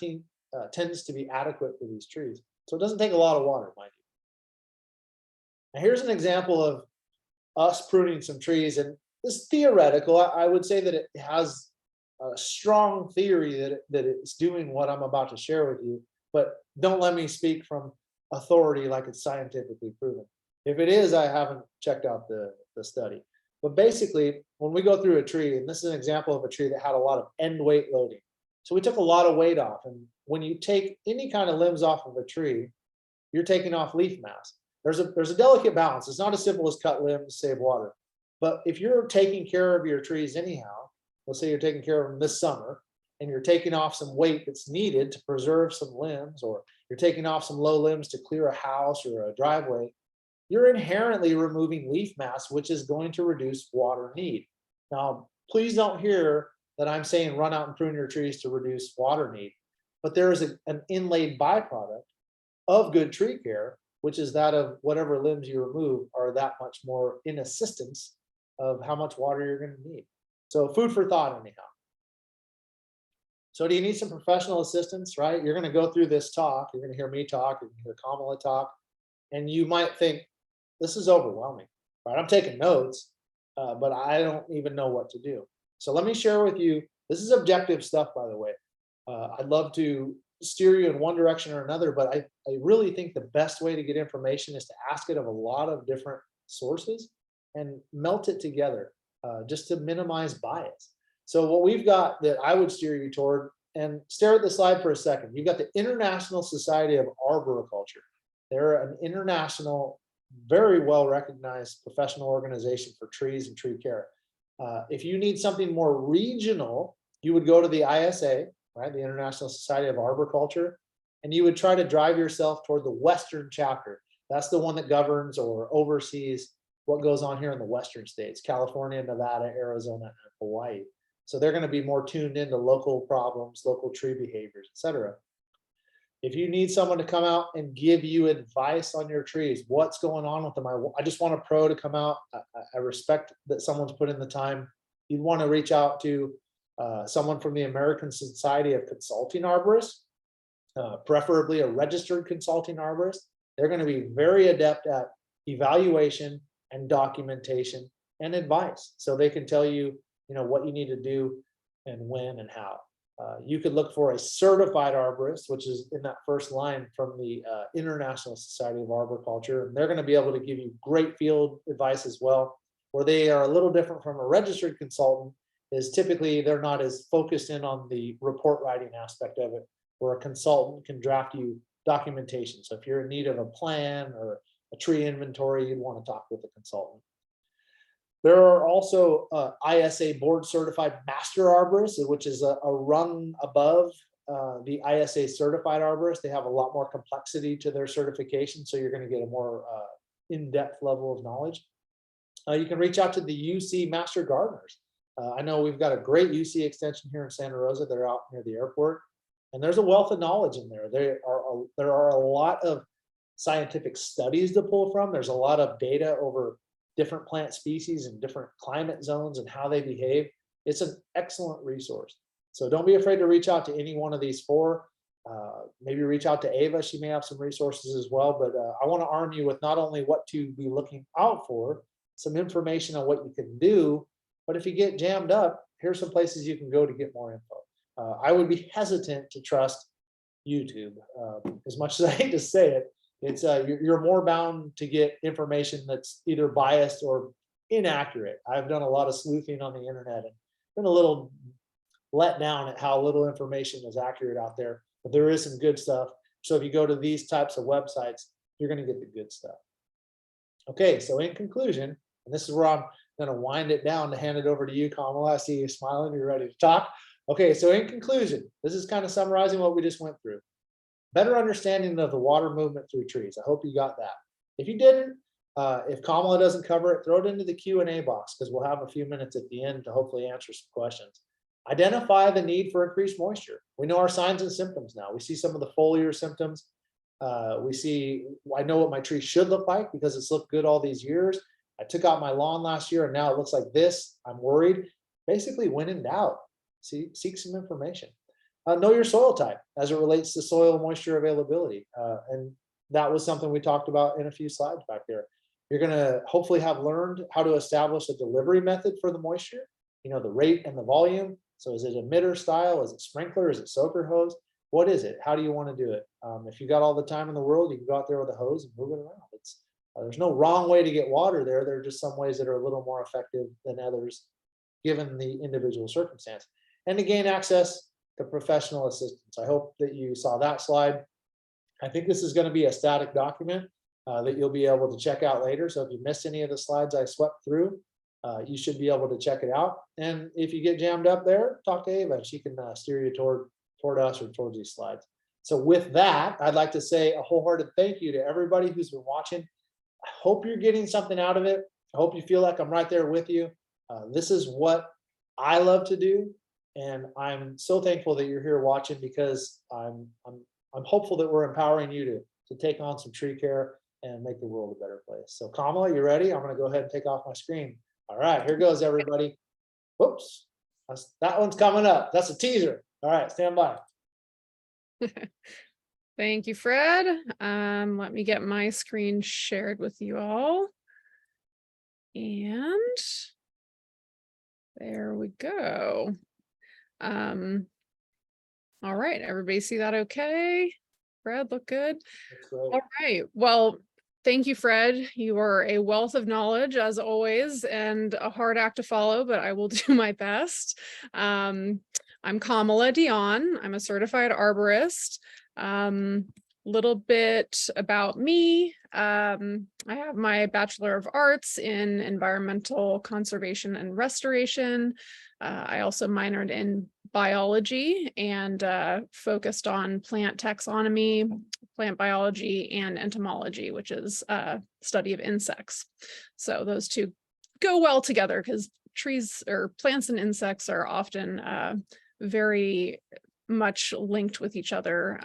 tends to be adequate for these trees. So it doesn't take a lot of water, mind you. Now here's an example of us pruning some trees, and this theoretical. I would say that it has a strong theory that it's doing what I'm about to share with you, but don't let me speak from authority like it's scientifically proven. If it is, I haven't checked out the study. But basically, when we go through a tree, and this is an example of a tree that had a lot of end weight loading. So we took a lot of weight off. And when you take any kind of limbs off of a tree, you're taking off leaf mass. There's a delicate balance. It's not as simple as cut limbs, save water. But if you're taking care of your trees anyhow, let's say you're taking care of them this summer, and you're taking off some weight that's needed to preserve some limbs, or you're taking off some low limbs to clear a house or a driveway, you're inherently removing leaf mass, which is going to reduce water need. Now, please don't hear that I'm saying run out and prune your trees to reduce water need, but there is an inlaid byproduct of good tree care, which is that of whatever limbs you remove are that much more in assistance of how much water you're going to need. So food for thought anyhow. So do you need some professional assistance, right? You're going to go through this talk. You're going to hear me talk. You're going to hear Kamala talk. And you might think, this is overwhelming, right? I'm taking notes, but I don't even know what to do. So let me share with you, this is objective stuff, by the way. I'd love to steer you in one direction or another, but I really think the best way to get information is to ask it of a lot of different sources and melt it together just to minimize bias. So what we've got that I would steer you toward, and stare at the slide for a second. You've got the International Society of Arboriculture. They're an international, very well recognized professional organization for trees and tree care. If you need something more regional, you would go to the ISA, right, the International Society of Arboriculture, and you would try to drive yourself toward the Western chapter. That's the one that governs or oversees what goes on here in the Western states, California, Nevada, Arizona, and Hawaii. So they're going to be more tuned into local problems, local tree behaviors, et cetera. If you need someone to come out and give you advice on your trees, what's going on with them, I just want a pro to come out. I respect that someone's put in the time. You'd want to reach out to someone from the American Society of Consulting Arborists, preferably a registered consulting arborist. They're going to be very adept at evaluation and documentation and advice. So they can tell you, what you need to do and when and how. You could look for a certified arborist, which is in that first line from the International Society of Arboriculture, and they're going to be able to give you great field advice as well. Where they are a little different from a registered consultant is typically they're not as focused in on the report writing aspect of it, where a consultant can draft you documentation. So if you're in need of a plan or a tree inventory, you'd want to talk with a consultant. There are also ISA board certified master arborists, which is a rung above the ISA certified arborists. They have a lot more complexity to their certification, so you're going to get a more in-depth level of knowledge. You can reach out to the UC master gardeners. I know we've got a great UC extension here in Santa Rosa. They're out near the airport, and there's a wealth of knowledge in there. There are a lot of scientific studies to pull from. There's a lot of data over different plant species and different climate zones and how they behave. It's an excellent resource. So don't be afraid to reach out to any one of these four. Maybe reach out to Ava. She may have some resources as well, but I want to arm you with not only what to be looking out for, some information on what you can do, but if you get jammed up, here's some places you can go to get more info. I would be hesitant to trust YouTube. As much as I hate to say it, it's you're more bound to get information that's either biased or inaccurate. I've done a lot of sleuthing on the internet and been a little let down at how little information is accurate out there, but there is some good stuff. So if you go to these types of websites, you're going to get the good stuff. Okay, so in conclusion, and this is where I'm going to wind it down to hand it over to you, Kamala. I see you smiling. You're ready to talk. Okay, so in conclusion, this is kind of summarizing what we just went through. Better understanding of the water movement through trees. I hope you got that. If you didn't, if Kamala doesn't cover it, throw it into the Q&A box because we'll have a few minutes at the end to hopefully answer some questions. Identify the need for increased moisture. We know our signs and symptoms now. We see some of the foliar symptoms. I know what my tree should look like because it's looked good all these years. I took out my lawn last year and now it looks like this. I'm worried. Basically, when in doubt, seek some information. Know your soil type as it relates to soil moisture availability. And that was something we talked about in a few slides back there. You're gonna hopefully have learned how to establish a delivery method for the moisture, the rate and the volume. So is it emitter style? Is it sprinkler? Is it soaker hose? What is it? How do you want to do it? If you got all the time in the world, you can go out there with a hose and move it around. There's no wrong way to get water there. There are just some ways that are a little more effective than others, given the individual circumstance. And to gain access to professional assistance. I hope that you saw that slide. I think this is going to be a static document that you'll be able to check out later. So if you missed any of the slides I swept through, you should be able to check it out. And if you get jammed up there, talk to Ava. She can steer you toward us or towards these slides. So with that, I'd like to say a wholehearted thank you to everybody who's been watching. I hope you're getting something out of it. I hope you feel like I'm right there with you. This is what I love to do. And I'm so thankful that you're here watching, because I'm hopeful that we're empowering you to take on some tree care and make the world a better place. So Kamala, you ready? I'm going to go ahead and take off my screen. All right, here goes everybody. Whoops, that one's coming up. That's a teaser. All right, stand by. Thank you, Fred. Let me get my screen shared with you all. And there we go. All right, everybody see that okay? Fred, look good? All right, well, thank you, Fred. You are a wealth of knowledge as always, and a hard act to follow, but I will do my best. I'm Kamala Dionne. I'm a certified arborist. Little bit about me. I have my Bachelor of Arts in Environmental Conservation and Restoration. I also minored in biology and focused on plant taxonomy, plant biology, and entomology, which is study of insects. So those two go well together because trees or plants and insects are often very much linked with each other.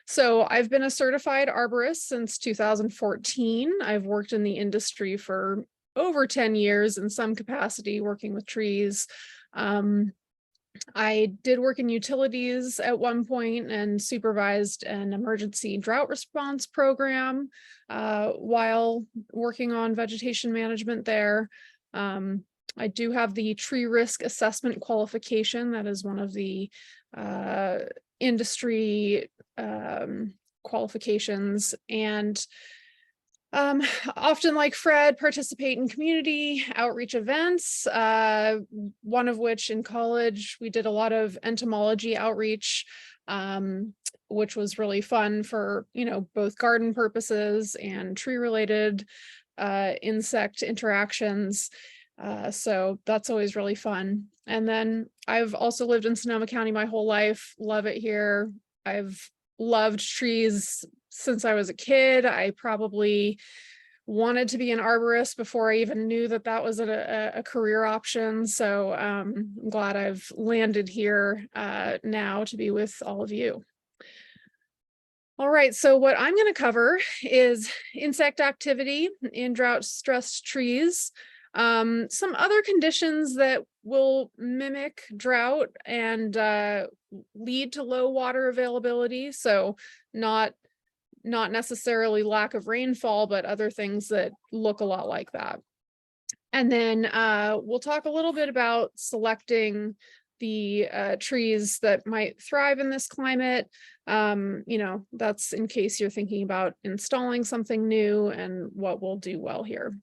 So I've been a certified arborist since 2014. I've worked in the industry for over 10 years in some capacity, working with trees. I did work in utilities at one point and supervised an emergency drought response program while working on vegetation management there. I do have the tree risk assessment qualification. That is one of the industry qualifications, and often, like Fred, participate in community outreach events, one of which in college we did a lot of entomology outreach, which was really fun for both garden purposes and tree related insect interactions. So that's always really fun. And then I've also lived in Sonoma County my whole life. Love it here. I've loved trees since I was a kid. I probably wanted to be an arborist before I even knew that that was a career option. So I'm glad I've landed here now to be with all of you. All right, so what I'm going to cover is insect activity in drought-stressed trees. Some other conditions that will mimic drought and lead to low water availability. So not necessarily lack of rainfall, but other things that look a lot like that. And then we'll talk a little bit about selecting the trees that might thrive in this climate. That's in case you're thinking about installing something new and what will do well here.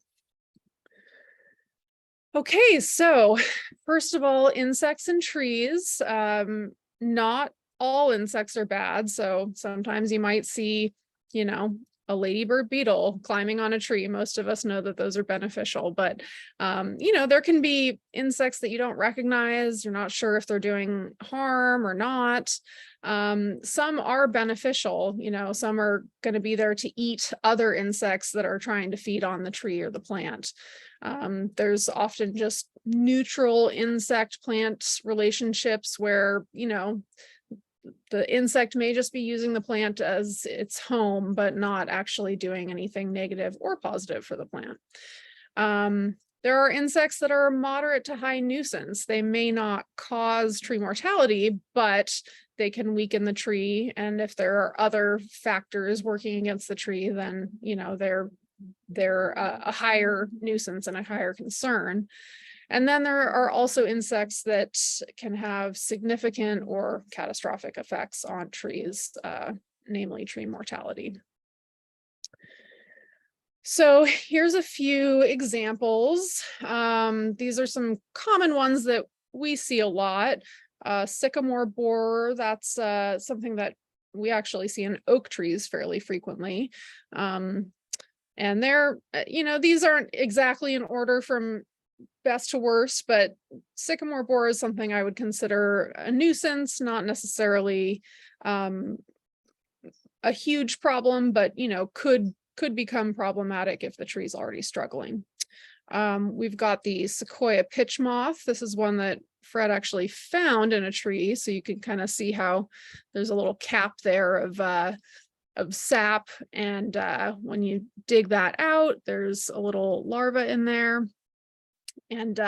Okay, so first of all, insects and trees. Not all insects are bad. So sometimes you might see, a ladybird beetle climbing on a tree. Most of us know that those are beneficial, but there can be insects that you don't recognize. You're not sure if they're doing harm or not. Some are beneficial, some are going to be there to eat other insects that are trying to feed on the tree or the plant. There's often just neutral insect plant relationships where, the insect may just be using the plant as its home, but not actually doing anything negative or positive for the plant. There are insects that are moderate to high nuisance. They may not cause tree mortality, but they can weaken the tree. And if there are other factors working against the tree, then, they're they're a higher nuisance and a higher concern. And then there are also insects that can have significant or catastrophic effects on trees, namely tree mortality. So here's a few examples. These are some common ones that we see a lot. Sycamore borer, that's something that we actually see in oak trees fairly frequently. And they're, these aren't exactly in order from best to worst, but sycamore borer is something I would consider a nuisance, not necessarily a huge problem, but could become problematic if the tree's already struggling. We've got the sequoia pitch moth. This is one that Fred actually found in a tree, so you can kind of see how there's a little cap there of sap, and when you dig that out, there's a little larva in there. And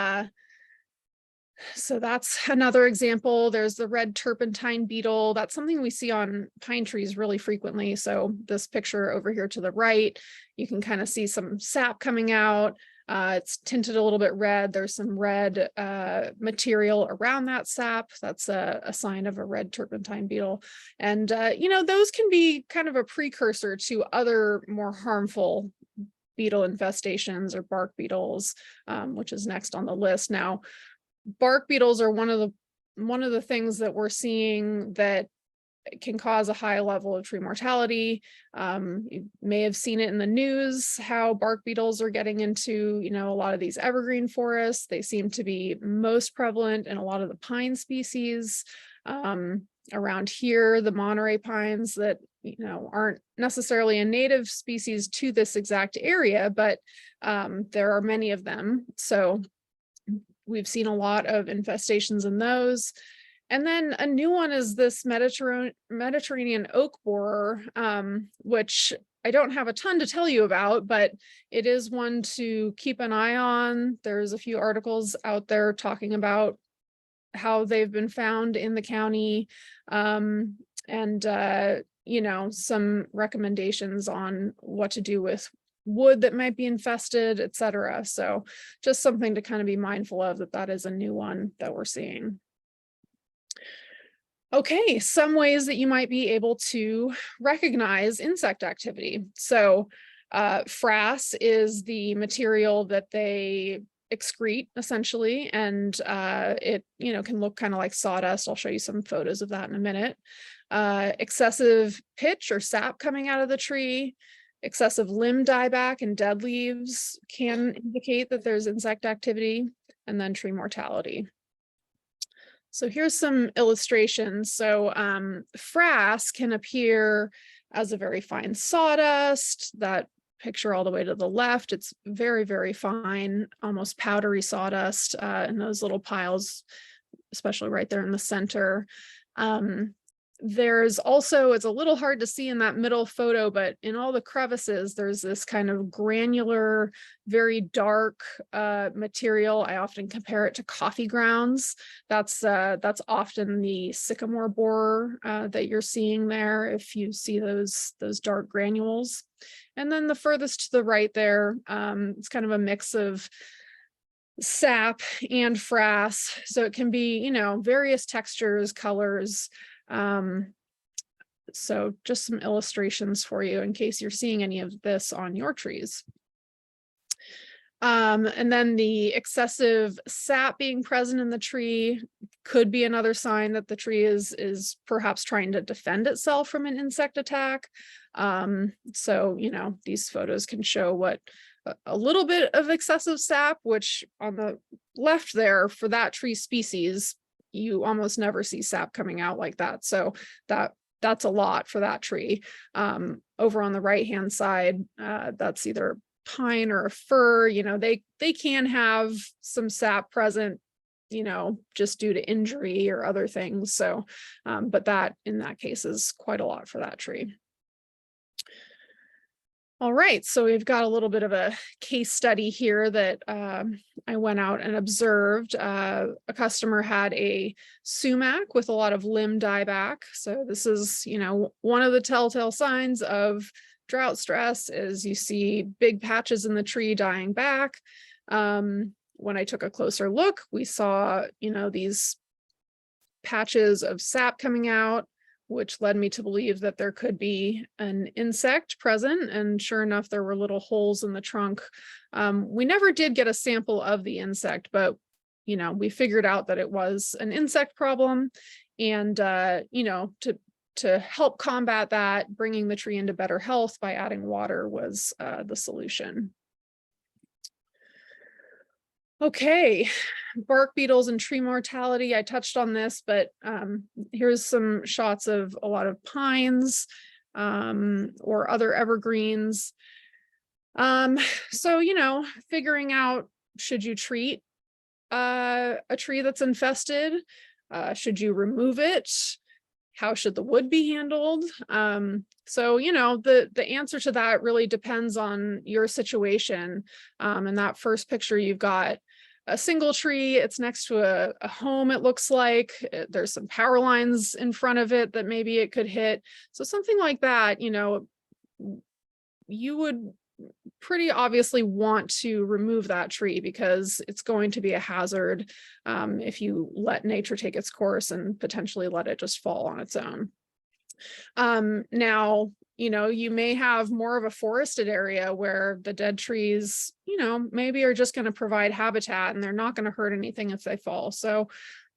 so that's another example. There's the red turpentine beetle. That's something we see on pine trees really frequently. So this picture over here to the right, you can kind of see some sap coming out. It's tinted a little bit red. There's some red material around that sap. That's a sign of a red turpentine beetle. And, those can be kind of a precursor to other more harmful beetle infestations or bark beetles, which is next on the list. Now, bark beetles are one of the things that we're seeing that can cause a high level of tree mortality. You may have seen it in the news how bark beetles are getting into, a lot of these evergreen forests. They seem to be most prevalent in a lot of the pine species. Around here, the Monterey pines that aren't necessarily a native species to this exact area, but there are many of them. So we've seen a lot of infestations in those. And then a new one is this Mediterranean oak borer, which I don't have a ton to tell you about, but it is one to keep an eye on. There's a few articles out there talking about how they've been found in the county, and some recommendations on what to do with wood that might be infested, etc. So just something to kind of be mindful of, that is a new one that we're seeing. Okay, some ways that you might be able to recognize insect activity. So frass is the material that they excrete essentially, and it can look kind of like sawdust. I'll show you some photos of that in a minute. Excessive pitch or sap coming out of the tree, excessive limb dieback and dead leaves can indicate that there's insect activity, and then tree mortality. So here's some illustrations. So frass can appear as a very fine sawdust. That picture all the way to the left, it's very, very fine, almost powdery sawdust in those little piles, especially right there in the center. There's also, it's a little hard to see in that middle photo, but in all the crevices, there's this kind of granular, very dark material. I often compare it to coffee grounds. That's often the sycamore borer that you're seeing there, if you see those dark granules. And then the furthest to the right there, it's kind of a mix of sap and frass. So it can be, various textures, colors. So just some illustrations for you in case you're seeing any of this on your trees. And then the excessive sap being present in the tree could be another sign that the tree is perhaps trying to defend itself from an insect attack. So, these photos can show what a little bit of excessive sap, which on the left there for that tree species, you almost never see sap coming out like that. So that's a lot for that tree. Over on the right-hand side, that's either pine or a fir. They can have some sap present, just due to injury or other things. So, but that in that case is quite a lot for that tree. All right, so we've got a little bit of a case study here that I went out and observed. A customer had a sumac with a lot of limb dieback. So this is, one of the telltale signs of drought stress is you see big patches in the tree dying back. When I took a closer look, we saw, these patches of sap coming out, which led me to believe that there could be an insect present. And sure enough, there were little holes in the trunk. We never did get a sample of the insect, but we figured out that it was an insect problem. And to help combat that, bringing the tree into better health by adding water was the solution. Okay, bark beetles and tree mortality. I touched on this, but here's some shots of a lot of pines or other evergreens. So, figuring out, should you treat a tree that's infested? Should you remove it? How should the wood be handled? So, the answer to that really depends on your situation. In that first picture, you've got a single tree. It's next to a home, it looks like. There's some power lines in front of it that maybe it could hit. So something like that, you would pretty obviously want to remove that tree because it's going to be a hazard if you let nature take its course and potentially let it just fall on its own. Now, you may have more of a forested area where the dead trees, maybe are just going to provide habitat and they're not going to hurt anything if they fall. So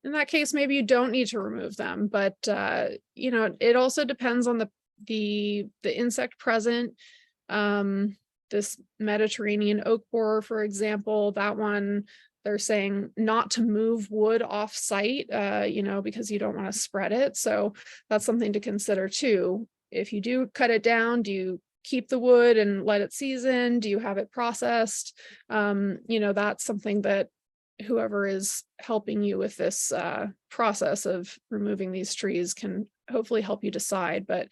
in that case, maybe you don't need to remove them, but it also depends on the insect present. This Mediterranean oak borer, for example, that one, they're saying not to move wood off site, because you don't want to spread it. So that's something to consider too. If you do cut it down, do you keep the wood and let it season? Do you have it processed? That's something that whoever is helping you with this process of removing these trees can hopefully help you decide. But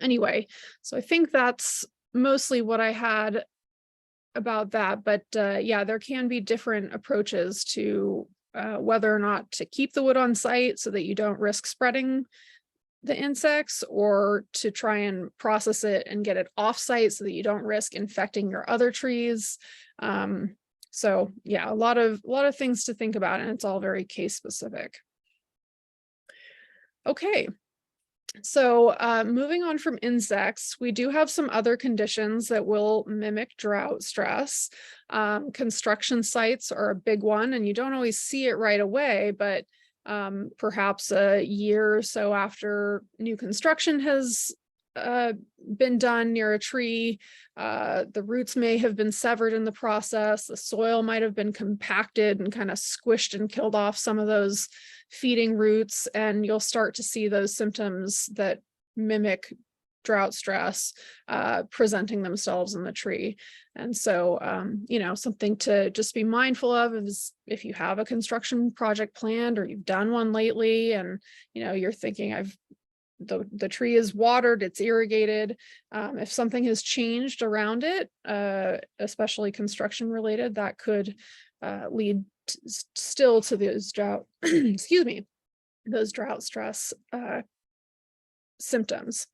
anyway, so I think that's mostly what I had about that. But yeah, there can be different approaches to whether or not to keep the wood on site so that you don't risk spreading the insects, or to try and process it and get it off site so that you don't risk infecting your other trees. So yeah, a lot of things to think about, and it's all very case specific. Okay. So moving on from insects, we do have some other conditions that will mimic drought stress. Construction sites are a big one, and you don't always see it right away, but perhaps a year or so after new construction has been done near a tree, the roots may have been severed in the process, the soil might have been compacted and kind of squished and killed off some of those feeding roots, and you'll start to see those symptoms that mimic drought stress presenting themselves in the tree. And so, something to just be mindful of is if you have a construction project planned or you've done one lately and, you're thinking the tree is watered, it's irrigated. If something has changed around it, especially construction related, that could lead still to those drought, excuse me, those drought stress symptoms.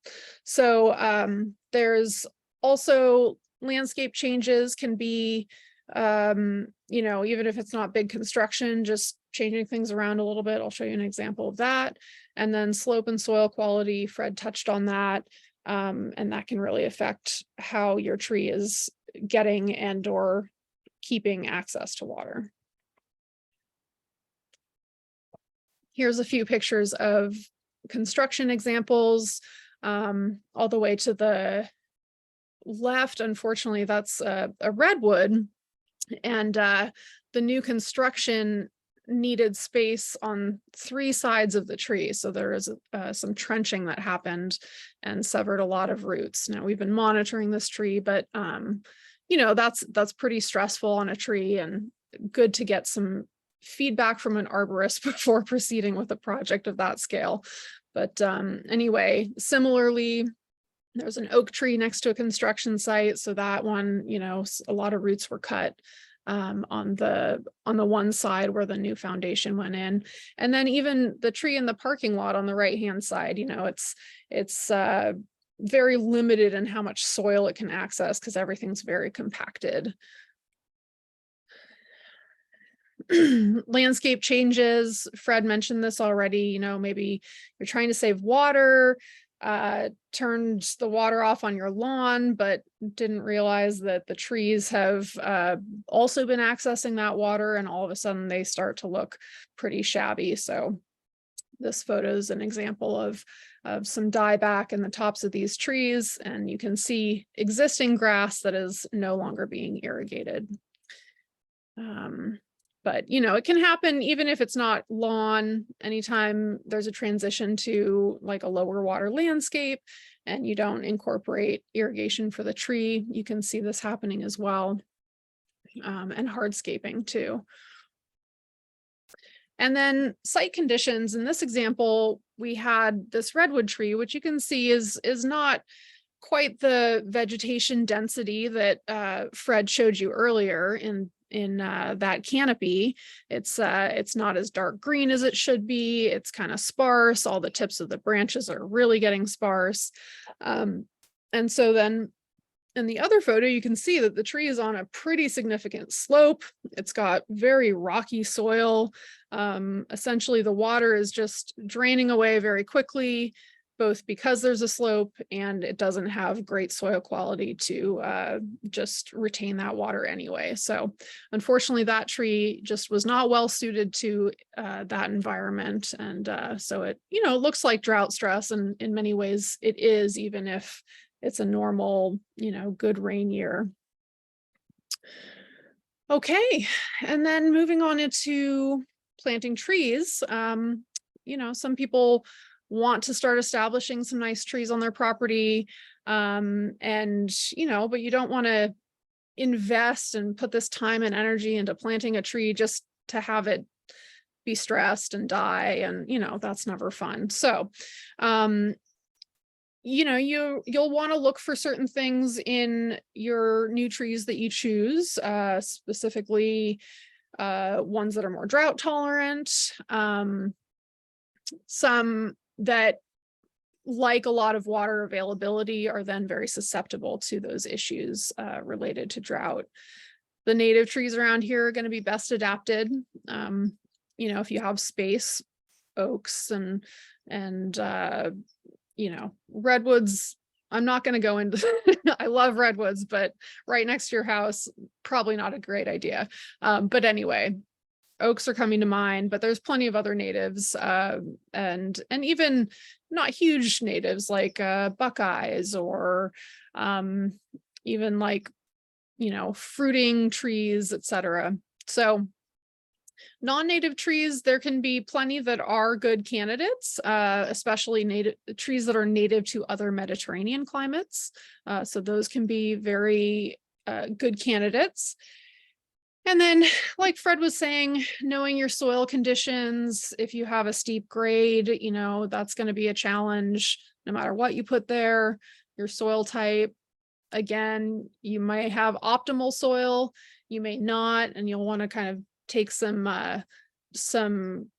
So there's also landscape changes can be, even if it's not big construction, just changing things around a little bit. I'll show you an example of that. And then slope and soil quality, Fred touched on that. And that can really affect how your tree is getting and or keeping access to water. Here's a few pictures of construction examples, all the way to the left. Unfortunately, that's a redwood, and the new construction needed space on 3 sides of the tree. So there is some trenching that happened and severed a lot of roots. Now we've been monitoring this tree, but that's pretty stressful on a tree, and good to get some feedback from an arborist before proceeding with a project of that scale. But anyway, similarly, there's an oak tree next to a construction site. So that one, a lot of roots were cut on the one side where the new foundation went in. And then even the tree in the parking lot on the right hand side, it's very limited in how much soil it can access because everything's very compacted. Landscape changes. Fred mentioned this already. You know, maybe you're trying to save water, turned the water off on your lawn, but didn't realize that the trees have also been accessing that water, and all of a sudden they start to look pretty shabby. So this photo is an example of some dieback in the tops of these trees, and you can see existing grass that is no longer being irrigated. But, you know, it can happen even if it's not lawn. Anytime there's a transition to like a lower water landscape and you don't incorporate irrigation for the tree, you can see this happening as well. And hardscaping too. And then site conditions. In this example, we had this redwood tree, which you can see is not quite the vegetation density that Fred showed you earlier in that canopy. It's not as dark green as it should be. It's kind of sparse. All the tips of the branches are really getting sparse. And so then in the other photo, you can see that the tree is on a pretty significant slope. It's got very rocky soil. Essentially, the water is just draining away very quickly, both because there's a slope and it doesn't have great soil quality to just retain that water anyway. So unfortunately, that tree just was not well suited to that environment. And so it, you know, looks like drought stress, and in many ways it is, even if it's a normal, you know, good rain year. Okay, and then moving on into planting trees. You know, some people want to start establishing some nice trees on their property, and you know, but you don't want to invest and put this time and energy into planting a tree just to have it be stressed and die, and you know, that's never fun. So you know, you'll want to look for certain things in your new trees that you choose, specifically ones that are more drought tolerant, some that, like a lot of water availability, are then very susceptible to those issues related to drought. The native trees around here are going to be best adapted. You know, if you have space, oaks and you know, redwoods, I'm not going to go into, I love redwoods, but right next to your house, probably not a great idea. But anyway, oaks are coming to mind, but there's plenty of other natives, and even not huge natives like buckeyes, or even like, you know, fruiting trees, etc. So non-native trees, there can be plenty that are good candidates, especially native trees that are native to other Mediterranean climates. So those can be very good candidates. And then, like Fred was saying, knowing your soil conditions. If you have a steep grade, you know, that's going to be a challenge no matter what you put there. Your soil type, again, you might have optimal soil, you may not, and you'll want to kind of take some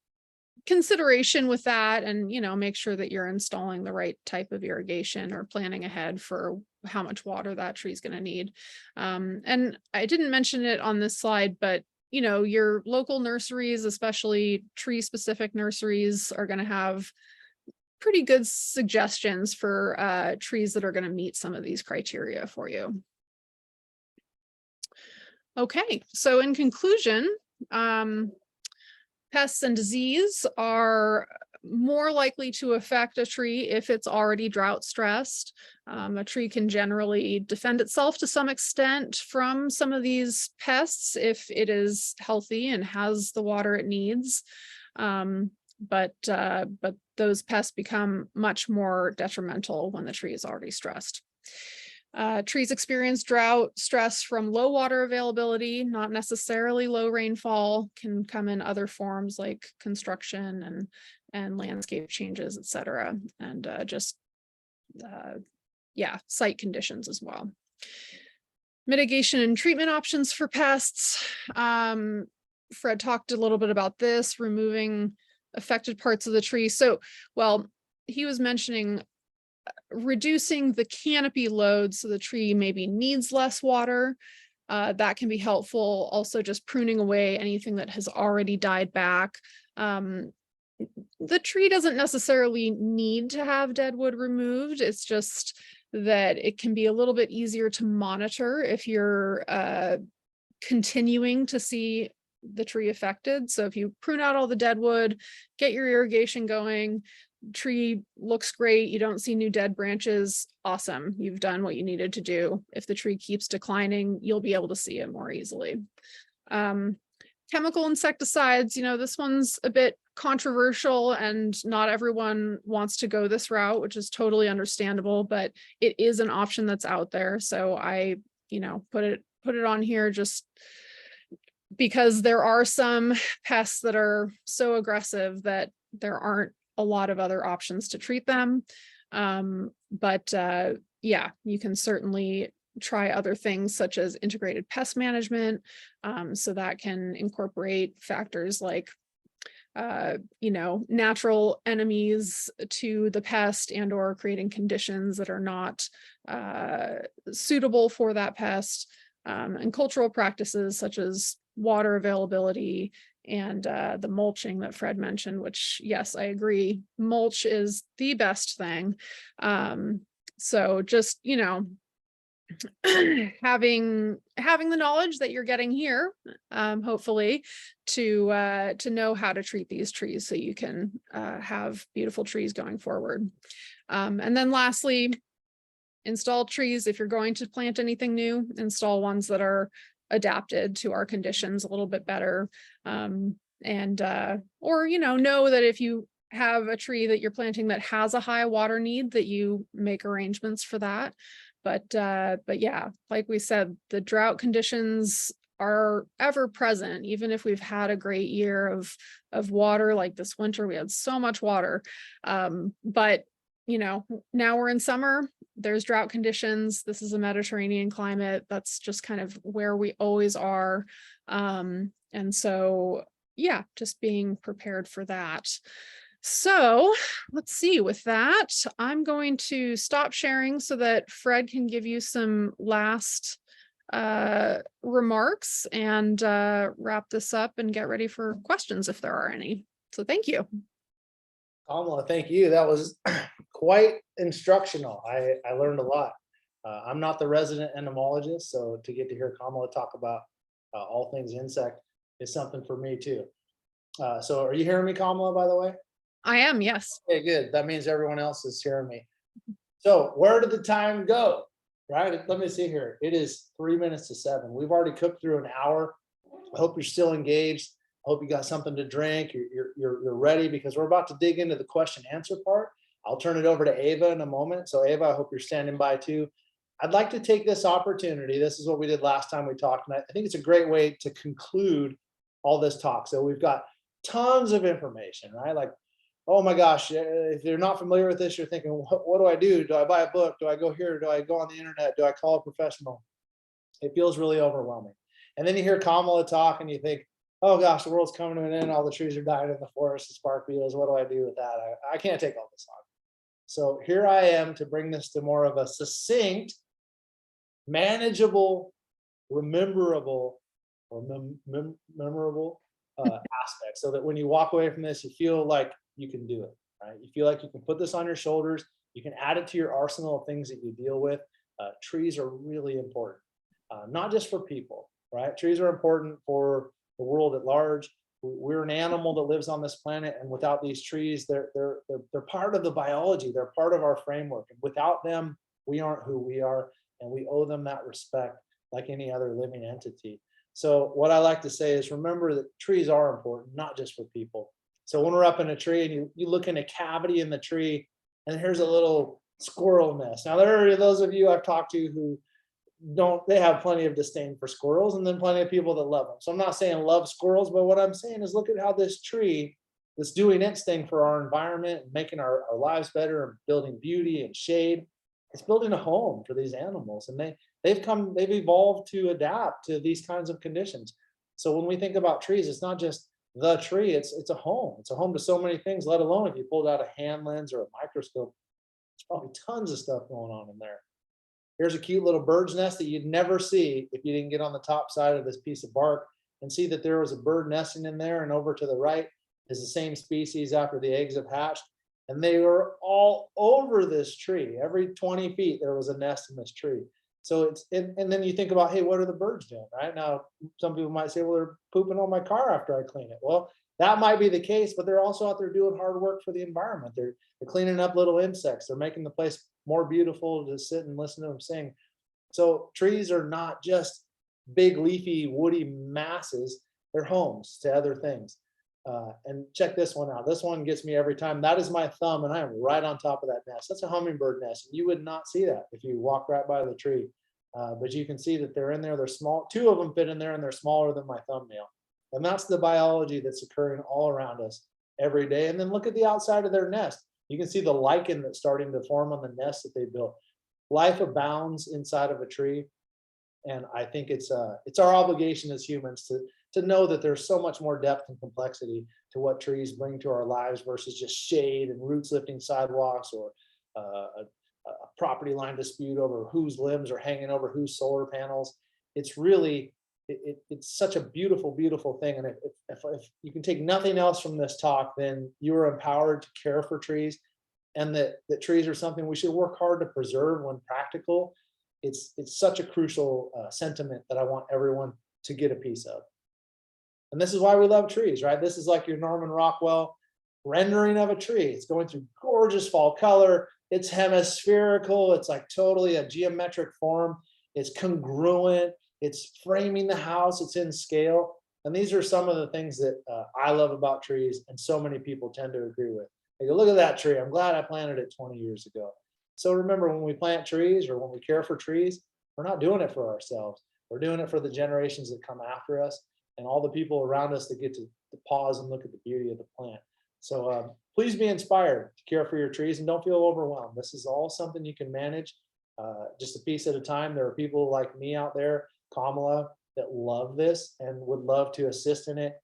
consideration with that, and you know, make sure that you're installing the right type of irrigation or planning ahead for how much water that tree is going to need. And I didn't mention it on this slide, but you know, your local nurseries, especially tree specific nurseries, are going to have pretty good suggestions for trees that are going to meet some of these criteria for you. Okay, so in conclusion, pests and disease are more likely to affect a tree if it's already drought stressed. A tree can generally defend itself to some extent from some of these pests if it is healthy and has the water it needs. But those pests become much more detrimental when the tree is already stressed. Trees experience drought stress from low water availability, not necessarily low rainfall, can come in other forms like construction and landscape changes, etc. And yeah, site conditions as well. Mitigation and treatment options for pests. Fred talked a little bit about this, removing affected parts of the tree. So, well, he was mentioning reducing the canopy load so the tree maybe needs less water. That can be helpful. Also, just pruning away anything that has already died back. The tree doesn't necessarily need to have dead wood removed. It's just that it can be a little bit easier to monitor if you're continuing to see the tree affected. So if you prune out all the dead wood, get your irrigation going, tree looks great, you don't see new dead branches, awesome, you've done what you needed to do. If the tree keeps declining, you'll be able to see it more easily. Chemical insecticides, this one's a bit controversial and not everyone wants to go this route, which is totally understandable, but it is an option that's out there. So I, put it on here just because there are some pests that are so aggressive that there aren't a lot of other options to treat them. Yeah, you can certainly try other things such as integrated pest management. So that can incorporate factors like, natural enemies to the pest and or creating conditions that are not suitable for that pest, and cultural practices such as water availability and the mulching that Fred mentioned, which, yes, I agree, mulch is the best thing. So just, having the knowledge that you're getting here, hopefully to know how to treat these trees so you can have beautiful trees going forward. And then lastly, install trees. If you're going to plant anything new, install ones that are adapted to our conditions a little bit better. Or know that if you have a tree that you're planting that has a high water need, that you make arrangements for that. But yeah, like we said, the drought conditions are ever present. Even if we've had a great year of water, like this winter, we had so much water. But now we're in summer, there's drought conditions. This is a Mediterranean climate. That's just kind of where we always are. And so, yeah, just being prepared for that. So let's see, with that, I'm going to stop sharing so that Fred can give you some last remarks and wrap this up and get ready for questions if there are any. So thank you. Kamala, thank you. That was quite instructional. I learned a lot. I'm not the resident entomologist, so to get to hear Kamala talk about all things insect is something for me too. So are you hearing me, Kamala, by the way? I am, yes. Okay, good. That means everyone else is hearing me. So where did the time go? Right? Let me see here. It is 3 minutes to 7. We've already cooked through an hour. I hope you're still engaged. I hope you got something to drink. You're ready, because we're about to dig into the question answer part. I'll turn it over to Ava in a moment. So Ava, I hope you're standing by too. I'd like to take this opportunity. This is what we did last time we talked, and I think it's a great way to conclude all this talk. So we've got tons of information, right? Like, oh my gosh, if you're not familiar with this, you're thinking, what do I do? Do I buy a book? Do I go here? Do I go on the internet? Do I call a professional? It feels really overwhelming. And then you hear Kamala talk and you think, oh gosh, the world's coming to an end. All the trees are dying in the forest, the spark beetles. What do I do with that? I can't take all this on. So here I am to bring this to more of a succinct, manageable, rememberable, or memorable aspect, so that when you walk away from this, you feel like you can do it, right? You feel like you can put this on your shoulders. You can add it to your arsenal of things that you deal with. Trees are really important, not just for people, right? Trees are important for the world at large. We're an animal that lives on this planet, and without these trees, they're part of the biology. They're part of our framework, and without them, we aren't who we are, and we owe them that respect like any other living entity. So what I like to say is, remember that trees are important, not just for people. So when we're up in a tree and you look in a cavity in the tree, and here's a little squirrel nest. Now there are those of you I've talked to who they have plenty of disdain for squirrels, and then plenty of people that love them. So I'm not saying love squirrels, but what I'm saying is, look at how this tree that's doing its thing for our environment and making our lives better and building beauty and shade. It's building a home for these animals, and they've evolved to adapt to these kinds of conditions. So when we think about trees, it's not just the tree, it's a home. It's a home to so many things, let alone if you pulled out a hand lens or a microscope, There's probably tons of stuff going on in there. Here's a cute little bird's nest that you'd never see if you didn't get on the top side of this piece of bark and see that there was a bird nesting in there, and over to the right is the same species after the eggs have hatched. And they were all over this tree. Every 20 feet, there was a nest in this tree. So it's, and then you think about, hey, what are the birds doing, right? Now, some people might say, well, they're pooping on my car after I clean it. Well, that might be the case, but they're also out there doing hard work for the environment. They're cleaning up little insects. They're making the place more beautiful to sit and listen to them sing. So trees are not just big leafy woody masses, they're homes to other things. And check this one out. This one gets me every time. That is my thumb, and I am right on top of that nest. That's a hummingbird nest. You would not see that if you walk right by the tree. But you can see that they're in there. They're small. Two of them fit in there, and they're smaller than my thumbnail. And that's the biology that's occurring all around us every day. And then look at the outside of their nest. You can see the lichen that's starting to form on the nest that they built. Life abounds inside of a tree. And I think it's our obligation as humans to know that there's so much more depth and complexity to what trees bring to our lives versus just shade and roots lifting sidewalks, or a property line dispute over whose limbs are hanging over whose solar panels. It's really, it's such a beautiful, beautiful thing. And if you can take nothing else from this talk, then you are empowered to care for trees, and that trees are something we should work hard to preserve when practical. It's such a crucial sentiment that I want everyone to get a piece of. And this is why we love trees, right? This is like your Norman Rockwell rendering of a tree. It's going through gorgeous fall color. It's hemispherical. It's like totally a geometric form. It's congruent. It's framing the house. It's in scale. And these are some of the things that I love about trees, and so many people tend to agree with. They go, look at that tree. I'm glad I planted it 20 years ago. So remember, when we plant trees or when we care for trees, we're not doing it for ourselves. We're doing it for the generations that come after us and all the people around us that get to pause and look at the beauty of the plant. So please be inspired to care for your trees, and don't feel overwhelmed. This is all something you can manage just a piece at a time. There are people like me out there, Kamala, that love this and would love to assist in it,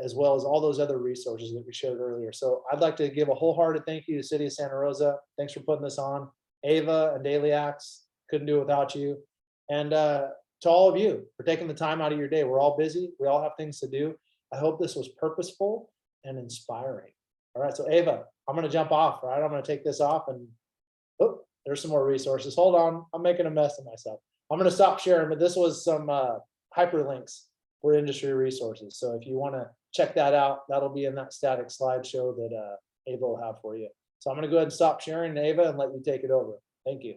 as well as all those other resources that we showed earlier. So I'd like to give a wholehearted thank you to the City of Santa Rosa. Thanks for putting this on. Ava and Daily Acts, couldn't do it without you. And to all of you for taking the time out of your day. We're all busy. We all have things to do. I hope this was purposeful and inspiring. All right, so Ava, I'm going to jump off, right? I'm going to take this off, and oh, there's some more resources. Hold on, I'm making a mess of myself. I'm going to stop sharing, but this was some hyperlinks for industry resources. So if you want to check that out, that'll be in that static slideshow that Ava will have for you. So I'm going to go ahead and stop sharing, Ava, and let you take it over. Thank you.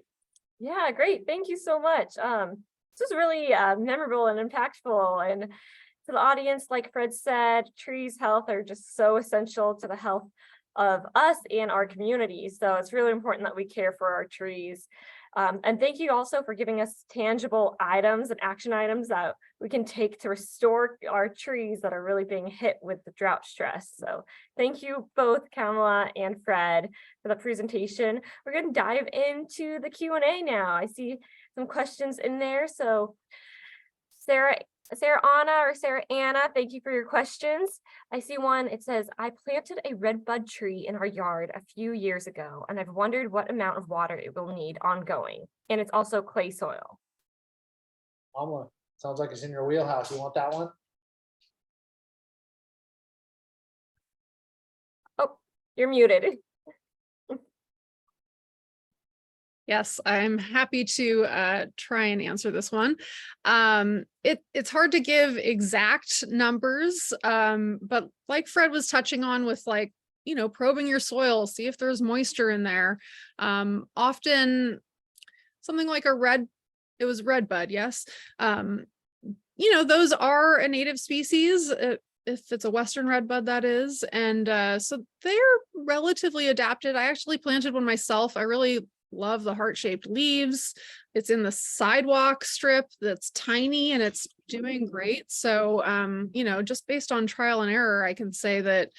Yeah, great. Thank you so much. This was really memorable and impactful. And to the audience, like Fred said, trees' health are just so essential to the health of us and our community. So it's really important that we care for our trees. And thank you also for giving us tangible items and action items that we can take to restore our trees that are really being hit with the drought stress. So thank you both, Kamala and Fred, for the presentation. We're going to dive into the Q&A now. I see some questions in there. So Sarah Anna, thank you for your questions. I see one, it says, I planted a redbud tree in our yard a few years ago, and I've wondered what amount of water it will need ongoing. And it's also clay soil. Sounds like it's in your wheelhouse. You want that one? Oh, you're muted. Yes, I'm happy to try and answer this one. It's hard to give exact numbers, but like Fred was touching on with, like, you know, probing your soil, see if there's moisture in there. Often something like it was redbud, yes. You know, those are a native species. If it's a Western redbud, that is. And so they're relatively adapted. I actually planted one myself. I really love the heart-shaped leaves. It's in the sidewalk strip that's tiny and it's doing great. So, you know, just based on trial and error, I can say that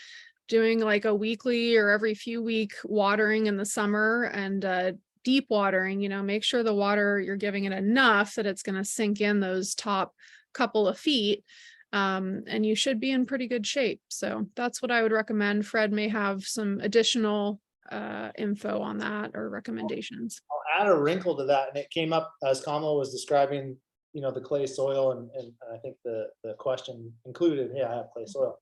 doing like a weekly or every few week watering in the summer and deep watering, you know, make sure the water you're giving it enough that it's going to sink in those top couple of feet. And you should be in pretty good shape. So that's what I would recommend. Fred may have some additional info on that or recommendations. I'll add a wrinkle to that, and it came up as Kamala was describing, you know, the clay soil, and I think the question included, yeah, I have clay soil.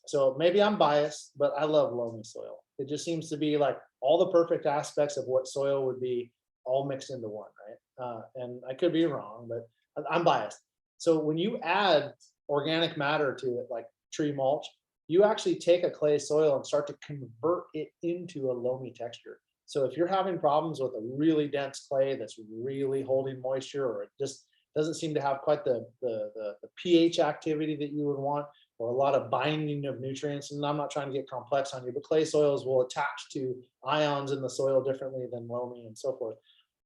So maybe I'm biased, but I love loamy soil. It just seems to be like all the perfect aspects of what soil would be all mixed into one, right? And I could be wrong, but I'm biased. So when you add organic matter to it, like tree mulch, you actually take a clay soil and start to convert it into a loamy texture. So if you're having problems with a really dense clay that's really holding moisture, or it just doesn't seem to have quite the pH activity that you would want, or a lot of binding of nutrients, and I'm not trying to get complex on you, but clay soils will attach to ions in the soil differently than loamy and so forth.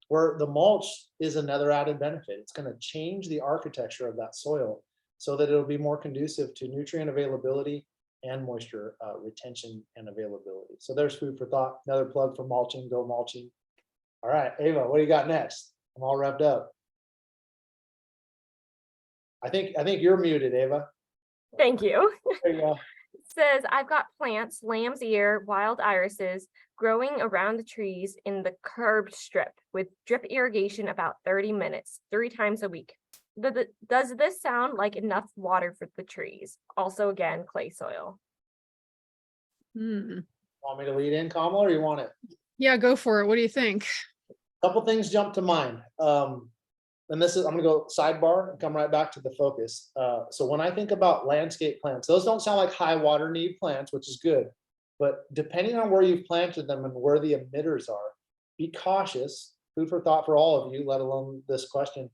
Where the mulch is another added benefit. It's going to change the architecture of that soil so that it'll be more conducive to nutrient availability and moisture retention and availability. So there's food for thought. Another plug for mulching, go mulching. All right, Ava, what do you got next? I'm all revved up. I think you're muted, Ava. Thank you. There you go. It says, I've got plants, lamb's ear, wild irises growing around the trees in the curb strip with drip irrigation about 30 minutes, 3 times a week. Does this sound like enough water for the trees? Also, again, clay soil. Hmm. Want me to lead in, Kamala, or you want it? Yeah, go for it. What do you think? Couple things jump to mind. And this is, I'm gonna go sidebar and come right back to the focus. So when I think about landscape plants, those don't sound like high water need plants, which is good. But depending on where you've planted them and where the emitters are, be cautious. Food for thought for all of you, let alone this question.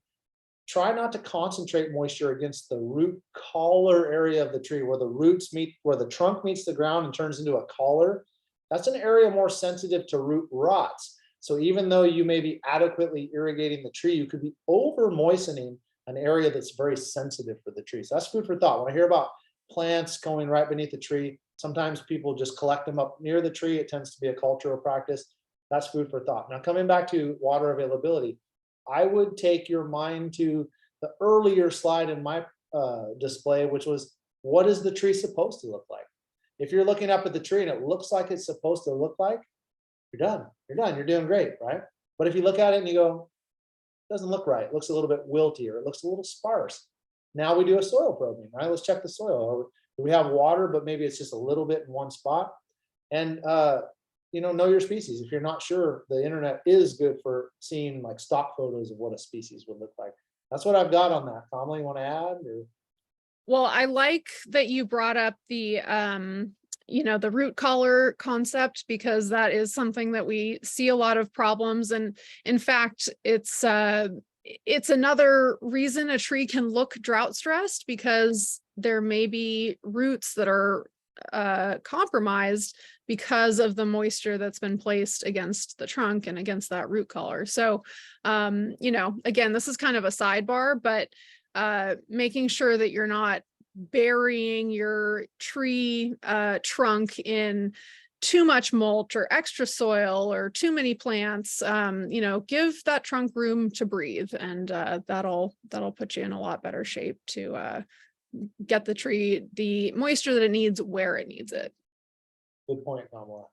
Try not to concentrate moisture against the root collar area of the tree, where the roots meet, where the trunk meets the ground and turns into a collar. That's an area more sensitive to root rots. So even though you may be adequately irrigating the tree, you could be over moistening an area that's very sensitive for the tree. So that's food for thought. When I hear about plants going right beneath the tree, sometimes people just collect them up near the tree. It tends to be a cultural practice. That's food for thought. Now, coming back to water availability, I would take your mind to the earlier slide in my display, which was, what is the tree supposed to look like? If you're looking up at the tree and it looks like it's supposed to look like, you're done. You're done. You're doing great, right? But if you look at it and you go, it doesn't look right. It looks a little bit wilty, or it looks a little sparse. Now we do a soil probing, right? Let's check the soil. Or do we have water, but maybe it's just a little bit in one spot? And you know your species. If you're not sure, the internet is good for seeing like stock photos of what a species would look like. That's what I've got on that. Kamala, you want to add? Or? Well, I like that you brought up the the root collar concept, because that is something that we see a lot of problems. And in fact, it's another reason a tree can look drought stressed, because there may be roots that are compromised because of the moisture that's been placed against the trunk and against that root collar. So, again, this is kind of a sidebar, but making sure that you're not burying your tree trunk in too much mulch or extra soil or too many plants. Give that trunk room to breathe, and that'll put you in a lot better shape to get the tree the moisture that it needs where it needs it. Good point, Kamala.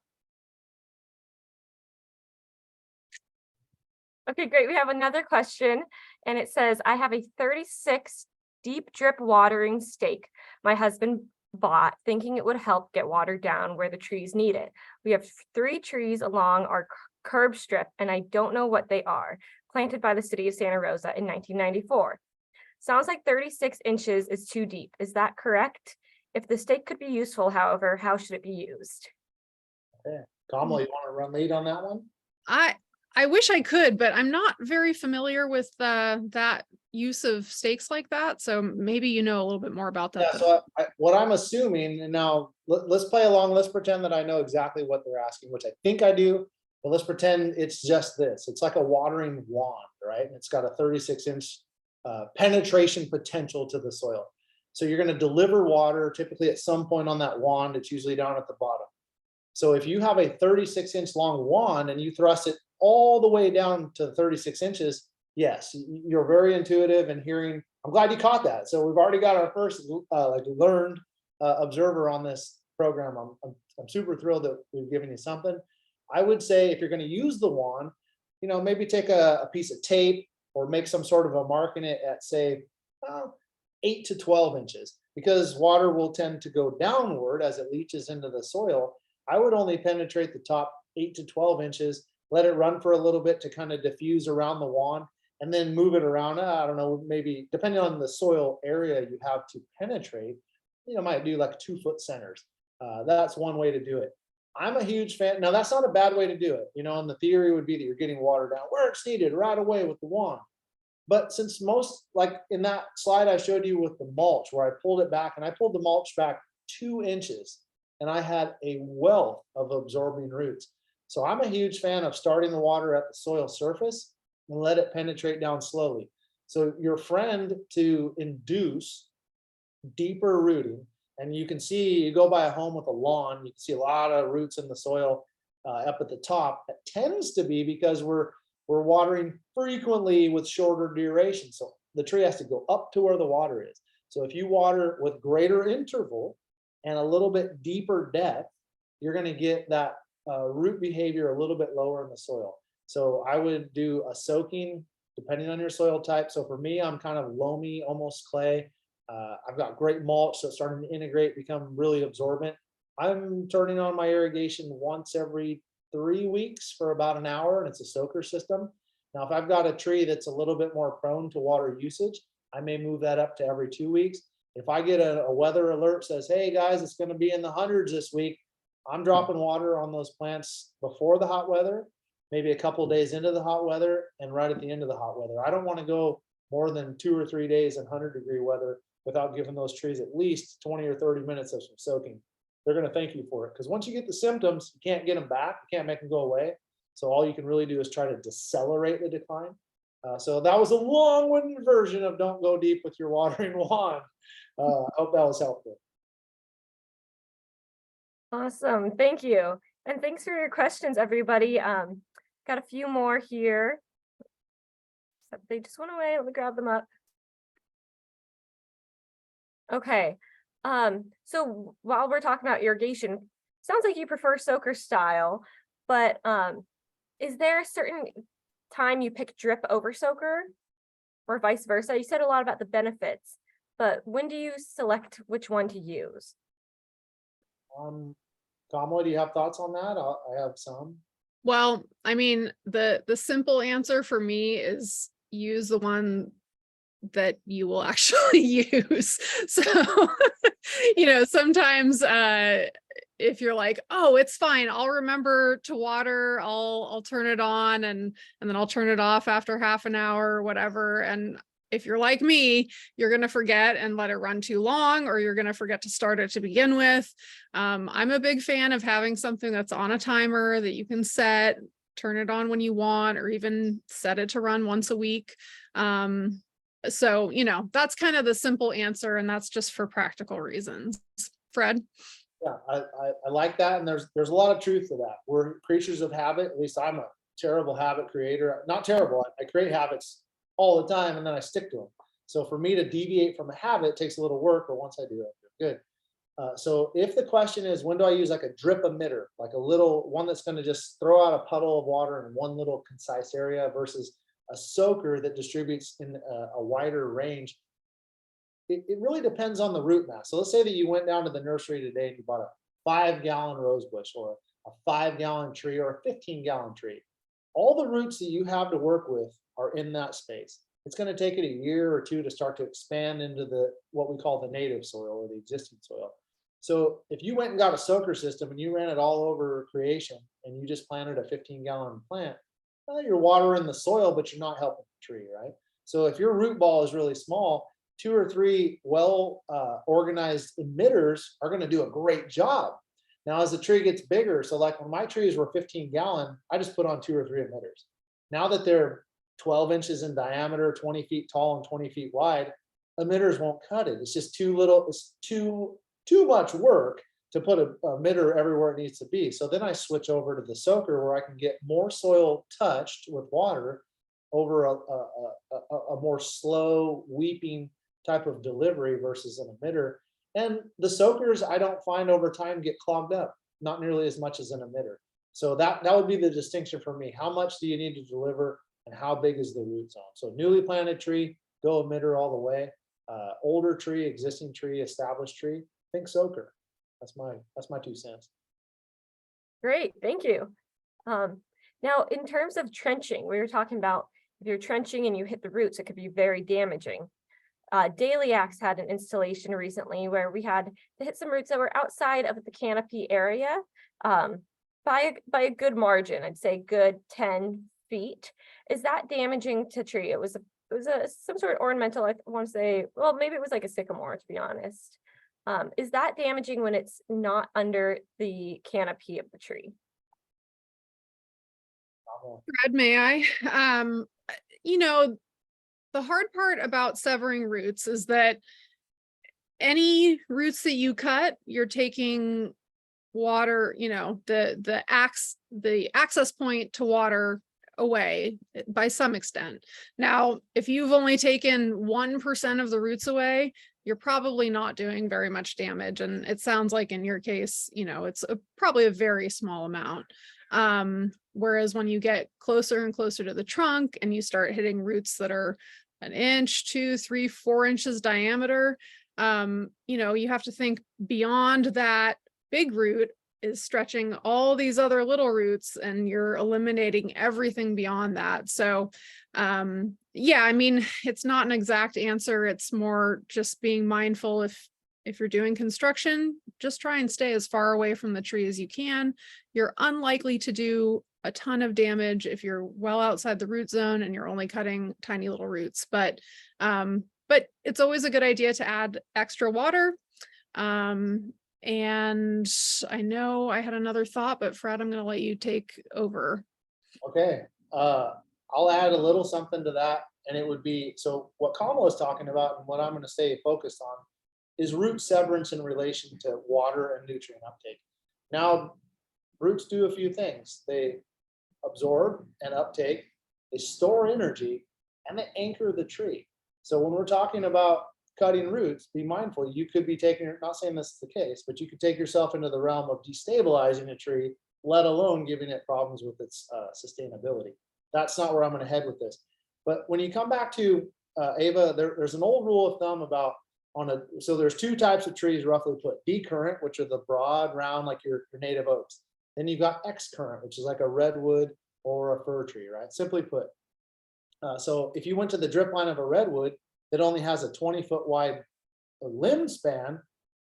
Okay, great. We have another question, and it says, I have a 36 deep drip watering stake my husband bought, thinking it would help get water down where the trees need it. We have 3 trees along our curb strip, and I don't know what they are, planted by the city of Santa Rosa in 1994. Sounds like 36 inches is too deep. Is that correct? If the stake could be useful, however, how should it be used? Okay. Kamala, you want to run lead on that one? I wish I could, but I'm not very familiar with that use of stakes like that. So maybe you know a little bit more about that. Yeah, so what I'm assuming, and now let's play along. Let's pretend that I know exactly what they're asking, which I think I do, but let's pretend it's just this. It's like a watering wand, right? And it's got a 36-inch penetration potential to the soil. So you're going to deliver water typically at some point on that wand. It's usually down at the bottom. So if you have a 36-inch long wand and you thrust it all the way down to 36 inches, yes, you're very intuitive and hearing. I'm glad you caught that. So we've already got our first learned observer on this program. I'm super thrilled that we've given you something. I would say if you're going to use the wand, maybe take a piece of tape or make some sort of a mark in it at, say, 8 to 12 inches, because water will tend to go downward as it leaches into the soil. I would only penetrate the top 8 to 12 inches, let it run for a little bit to kind of diffuse around the wand, and then move it around. I don't know, maybe depending on the soil area you have to penetrate, might do like 2-foot centers. That's one way to do it. I'm a huge fan. Now, that's not a bad way to do it. And the theory would be that you're getting water down where it's needed right away with the wand. But since most, like in that slide I showed you with the mulch, where I pulled it back and I pulled the mulch back 2 inches, and I had a wealth of absorbing roots. So I'm a huge fan of starting the water at the soil surface and let it penetrate down slowly. So your friend, to induce deeper rooting, and you can see, you go by a home with a lawn, you can see a lot of roots in the soil up at the top. It tends to be because we're watering frequently with shorter duration. So the tree has to go up to where the water is. So if you water with greater interval and a little bit deeper depth, you're going to get that root behavior a little bit lower in the soil. So I would do a soaking depending on your soil type. So for me, I'm kind of loamy, almost clay. I've got great mulch, so it's starting to integrate, become really absorbent. I'm turning on my irrigation once every 3 weeks for about an hour, and it's a soaker system. Now, if I've got a tree that's a little bit more prone to water usage, I may move that up to every 2 weeks. If I get a weather alert says, hey guys, it's going to be in the hundreds this week, I'm dropping water on those plants before the hot weather, maybe a couple days into the hot weather, and right at the end of the hot weather. I don't want to go more than 2 or 3 days in 100-degree weather without giving those trees at least 20 or 30 minutes of some soaking. They're going to thank you for it, because once you get the symptoms, you can't get them back. You can't make them go away. So all you can really do is try to decelerate the decline. So that was a long-winded version of don't go deep with your watering wand. I hope that was helpful. Awesome, thank you. And thanks for your questions, everybody. Got a few more here. They just went away. Let me grab them up. Okay, so while we're talking about irrigation, sounds like you prefer soaker style, but is there a certain time you pick drip over soaker or vice versa? You said a lot about the benefits, but when do you select which one to use? Kamala, do you have thoughts on that? I have some. Well, I mean, the simple answer for me is use the one that you will actually use. So, sometimes if you're like, oh, it's fine, I'll remember to water, I'll turn it on and then I'll turn it off after half an hour or whatever. And if you're like me, you're going to forget and let it run too long, or you're going to forget to start it to begin with. I'm a big fan of having something that's on a timer that you can set, turn it on when you want, or even set it to run once a week. So, that's kind of the simple answer, and that's just for practical reasons. Fred? Yeah, I like that. And there's a lot of truth to that. We're creatures of habit. At least I'm a terrible habit creator. Not terrible. I create habits all the time and then I stick to them. So for me to deviate from a habit takes a little work, but once I do it, I feel good. So if the question is, when do I use like a drip emitter, like a little one that's going to just throw out a puddle of water in one little concise area versus a soaker that distributes in a wider range, it really depends on the root mass. So let's say that you went down to the nursery today and you bought a 5-gallon rose bush or a 5-gallon tree or a 15-gallon tree. All the roots that you have to work with are in that space. It's going to take it a year or two to start to expand into what we call the native soil or the existing soil. So if you went and got a soaker system and you ran it all over creation and you just planted a 15-gallon plant, well, you're watering the soil, but you're not helping the tree, right? So if your root ball is really small, 2 or 3 well organized emitters are going to do a great job. Now, as the tree gets bigger, so like when my trees were 15-gallon, I just put on 2 or 3 emitters. Now that they're 12 inches in diameter, 20 feet tall and 20 feet wide, emitters won't cut it. It's just too little. It's too much work to put a emitter everywhere it needs to be. So then I switch over to the soaker where I can get more soil touched with water over a more slow weeping type of delivery versus an emitter. And the soakers, I don't find over time get clogged up, not nearly as much as an emitter. So that would be the distinction for me. How much do you need to deliver and how big is the root zone? So newly planted tree, go emitter all the way. Older tree, existing tree, established tree, think soaker. That's my 2 cents. Great, thank you. Now, in terms of trenching, we were talking about if you're trenching and you hit the roots, it could be very damaging. Daily Axe had an installation recently where we had to hit some roots that were outside of the canopy area by a good margin. I'd say good 10 feet. Is that damaging to tree? It was some sort of ornamental, I want to say, well, maybe it was like a sycamore, to be honest. Is that damaging when it's not under the canopy of the tree? Fred, may I? You know, the hard part about severing roots is that any roots that you cut, you're taking water, you know, the access point to water away by some extent. Now, if you've only taken 1% of the roots away, you're probably not doing very much damage. And it sounds like in your case, you know, it's probably a very small amount. Whereas when you get closer and closer to the trunk and you start hitting roots that are 1 inch, 2, 3, 4 inches diameter, you know, you have to think beyond that big root is stretching all these other little roots and you're eliminating everything beyond that. So, yeah, I mean, it's not an exact answer. It's more just being mindful if you're doing construction, just try and stay as far away from the tree as you can. You're unlikely to do a ton of damage if you're well outside the root zone and you're only cutting tiny little roots, but it's always a good idea to add extra water. And I know I had another thought, but Fred, I'm going to let you take over. Okay, I'll add a little something to that, and it would be, so what Kamala is talking about and what I'm going to stay focused on is root severance in relation to water and nutrient uptake. Now, roots do a few things. They absorb and uptake, they store energy, and they anchor the tree. So when we're talking about cutting roots, be mindful, you could be taking, not saying this is the case, but you could take yourself into the realm of destabilizing a tree, let alone giving it problems with its sustainability. That's not where I'm going to head with this. But when you come back to Ava, there's an old rule of thumb about so there's 2 types of trees roughly put: decurrent, which are the broad, round, like your native oaks. Then you've got excurrent, which is like a redwood or a fir tree, right? Simply put. So if you went to the drip line of a redwood that only has a 20-foot wide limb span,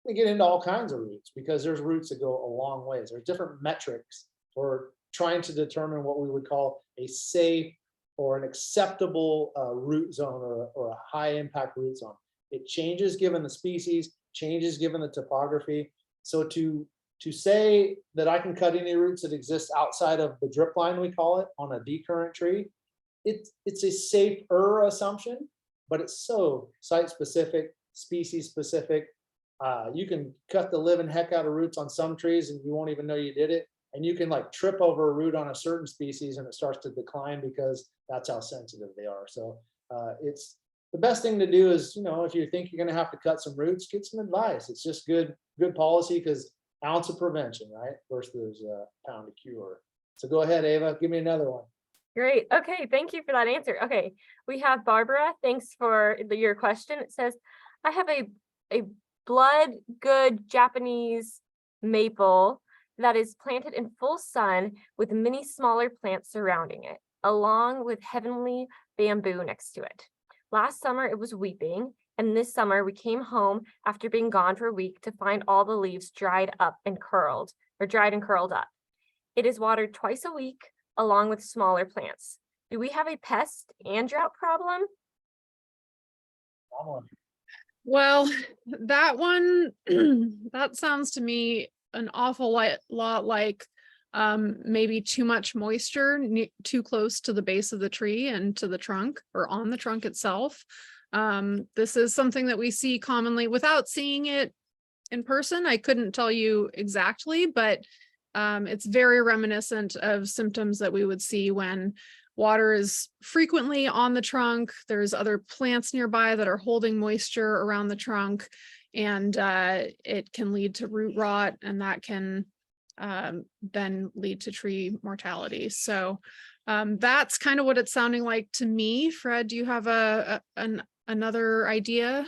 we get into all kinds of roots because there's roots that go a long ways. There's different metrics for trying to determine what we would call a safe or an acceptable root zone or a high impact root zone. It changes given the species, changes given the topography. So to say that I can cut any roots that exist outside of the drip line, we call it, on a decurrent tree, it's a safer assumption, but it's so site specific, species specific. You can cut the living heck out of roots on some trees and you won't even know you did it. And you can like trip over a root on a certain species and it starts to decline because that's how sensitive they are. So it's the best thing to do is, you know, if you think you're going to have to cut some roots, get some advice. It's just good policy, because ounce of prevention, right, versus a pound of cure. So go ahead, Ava, give me another one. Great. Okay, thank you for that answer. Okay, we have Barbara. Thanks for your question. It says, I have a blood good Japanese maple that is planted in full sun with many smaller plants surrounding it, along with heavenly bamboo next to it. Last summer it was weeping, and this summer we came home after being gone for a week to find all the leaves dried and curled up. It is watered twice a week along with smaller plants. Do we have a pest and drought problem? Well, that one, that sounds to me an awful lot like maybe too much moisture too close to the base of the tree and to the trunk or on the trunk itself. This is something that we see commonly without seeing it in person. I couldn't tell you exactly, but it's very reminiscent of symptoms that we would see when water is frequently on the trunk. There's other plants nearby that are holding moisture around the trunk, and it can lead to root rot, and that can then lead to tree mortality. So that's kind of what it's sounding like to me. Fred, do you have another idea?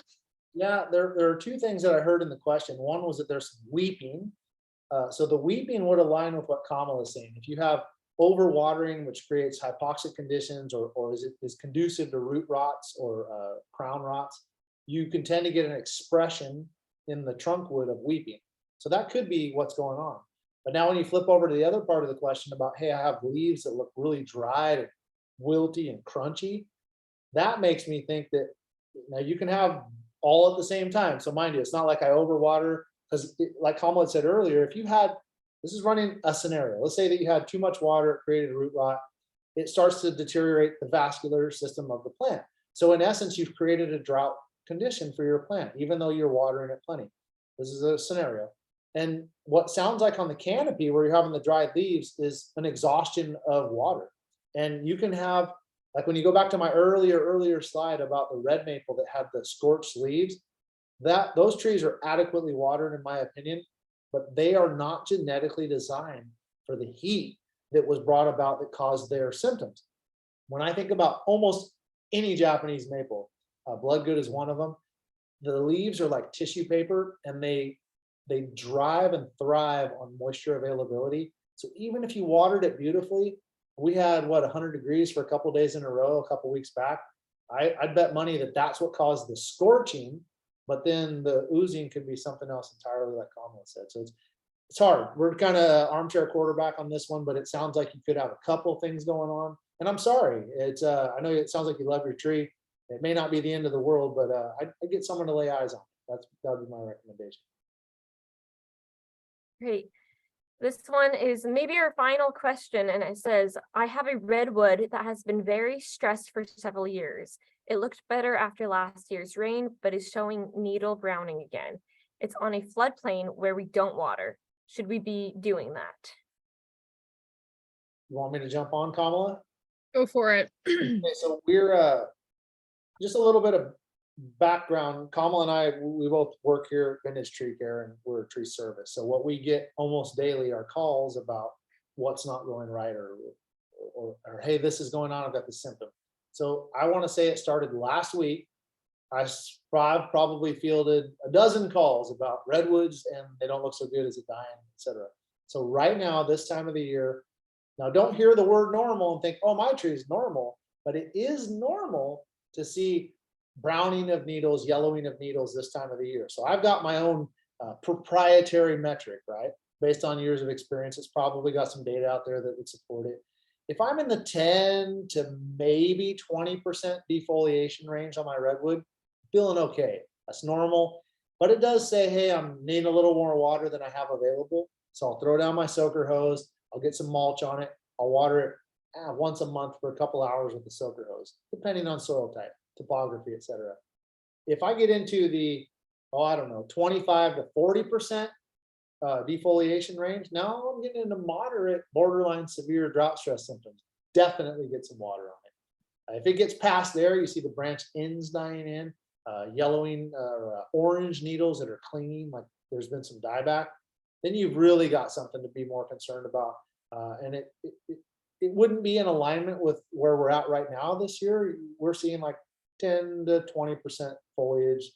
Yeah, there are two things that I heard in the question. One was that there's some weeping. So the weeping would align with what Kamala is saying. If you have overwatering, which creates hypoxic conditions, or is conducive to root rots or crown rots, you can tend to get an expression in the trunk wood of weeping. So that could be what's going on. But now when you flip over to the other part of the question about, hey, I have leaves that look really dried and wilty and crunchy, that makes me think that now you can have all at the same time. So mind you, it's not like I overwater, because like Kamala said earlier, if you had, this is running a scenario, let's say that you had too much water, it created a root rot, it starts to deteriorate the vascular system of the plant. So in essence, you've created a drought condition for your plant, even though you're watering it plenty. This is a scenario. And what sounds like on the canopy where you're having the dried leaves is an exhaustion of water. And you can have, like when you go back to my earlier slide about the red maple that had the scorched leaves, that those trees are adequately watered in my opinion, but they are not genetically designed for the heat that was brought about that caused their symptoms. When I think about almost any Japanese maple, Bloodgood is one of them, the leaves are like tissue paper, and they drive and thrive on moisture availability. So even if you watered it beautifully, we had what, 100 degrees for a couple days in a row a couple weeks back. I'd bet money that that's what caused the scorching, but then the oozing could be something else entirely, like Kamala said. So it's hard. We're kind of armchair quarterback on this one, but it sounds like you could have a couple things going on. And I'm sorry, it's I know it sounds like you love your tree. It may not be the end of the world, but I get someone to lay eyes on. That would be my recommendation. Great. This one is maybe our final question, and it says, I have a redwood that has been very stressed for several years. It looked better after last year's rain, but is showing needle browning again. It's on a floodplain where we don't water. Should we be doing that? You want me to jump on, Kamala? Go for it. Okay, so we're just a little bit of background. Kamala and I, we both work here at Vintage Tree Care, and we're a tree service. So what we get almost daily are calls about what's not going right, or hey, this is going on, I've got the symptom. So I want to say it started last week. I've probably fielded a dozen calls about redwoods, and they don't look so good as a dying, etc. So right now, this time of the year, now don't hear the word normal and think, oh, my tree is normal, but it is normal to see browning of needles, yellowing of needles this time of the year. So I've got my own proprietary metric, right? Based on years of experience. It's probably got some data out there that would support it. If I'm in the 10 to maybe 20% defoliation range on my redwood, feeling okay. That's normal. But it does say, hey, I'm needing a little more water than I have available. So I'll throw down my soaker hose. I'll get some mulch on it. I'll water it once a month for a couple hours with the soaker hose, depending on soil type, topography, etc. If I get into the, I don't know, 25 to 40% defoliation range, now I'm getting into moderate, borderline severe drought stress symptoms. Definitely get some water on it. If it gets past there, you see the branch ends dying in, yellowing, orange needles that are clinging, like there's been some dieback, then you've really got something to be more concerned about. And it wouldn't be in alignment with where we're at right now this year. We're seeing like 10 to 20% foliage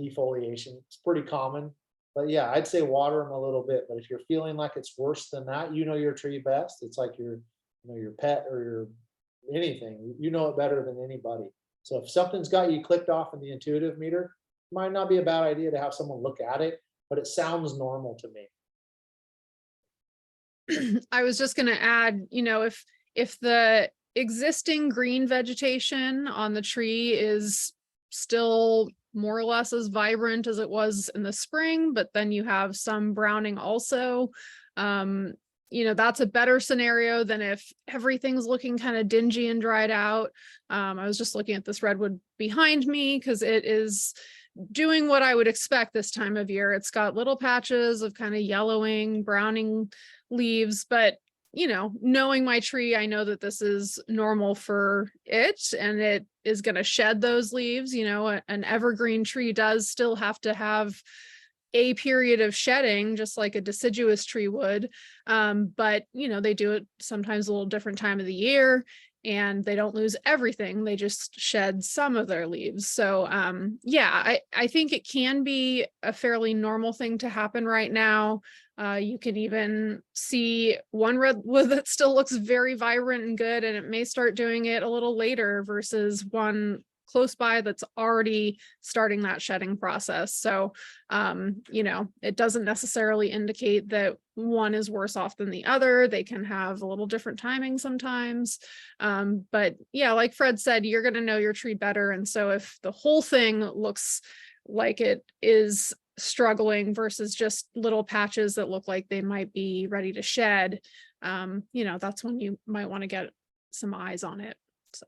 defoliation. It's pretty common. But yeah, I'd say water them a little bit. But if you're feeling like it's worse than that, you know your tree best. It's like your pet or your anything. You know it better than anybody. So if something's got you clicked off in the intuitive meter, it might not be a bad idea to have someone look at it, but it sounds normal to me. I was just going to add, if the existing green vegetation on the tree is still more or less as vibrant as it was in the spring, but then you have some browning also, that's a better scenario than if everything's looking kind of dingy and dried out. I was just looking at this redwood behind me because it is doing what I would expect this time of year. It's got little patches of kind of yellowing, browning leaves, but knowing my tree, I know that this is normal for it, and it is going to shed those leaves. An evergreen tree does still have to have a period of shedding, just like a deciduous tree would. But they do it sometimes a little different time of the year, and they don't lose everything. They just shed some of their leaves. So yeah, I think it can be a fairly normal thing to happen right now. You can even see one redwood that still looks very vibrant and good, and it may start doing it a little later versus one close by that's already starting that shedding process. So, it doesn't necessarily indicate that one is worse off than the other. They can have a little different timing sometimes. But yeah, like Fred said, you're going to know your tree better. And so if the whole thing looks like it is struggling versus just little patches that look like they might be ready to shed, that's when you might want to get some eyes on it. So.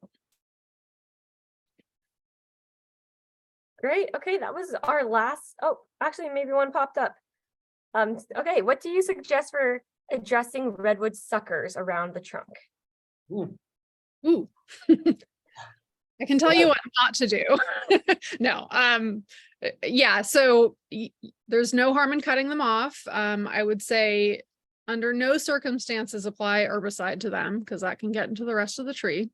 Great. Okay, that was our last. Oh, actually, maybe one popped up. Okay, what do you suggest for addressing redwood suckers around the trunk? Ooh. I can tell you what not to do. No. Yeah. So there's no harm in cutting them off. I would say under no circumstances apply herbicide to them, because that can get into the rest of the tree.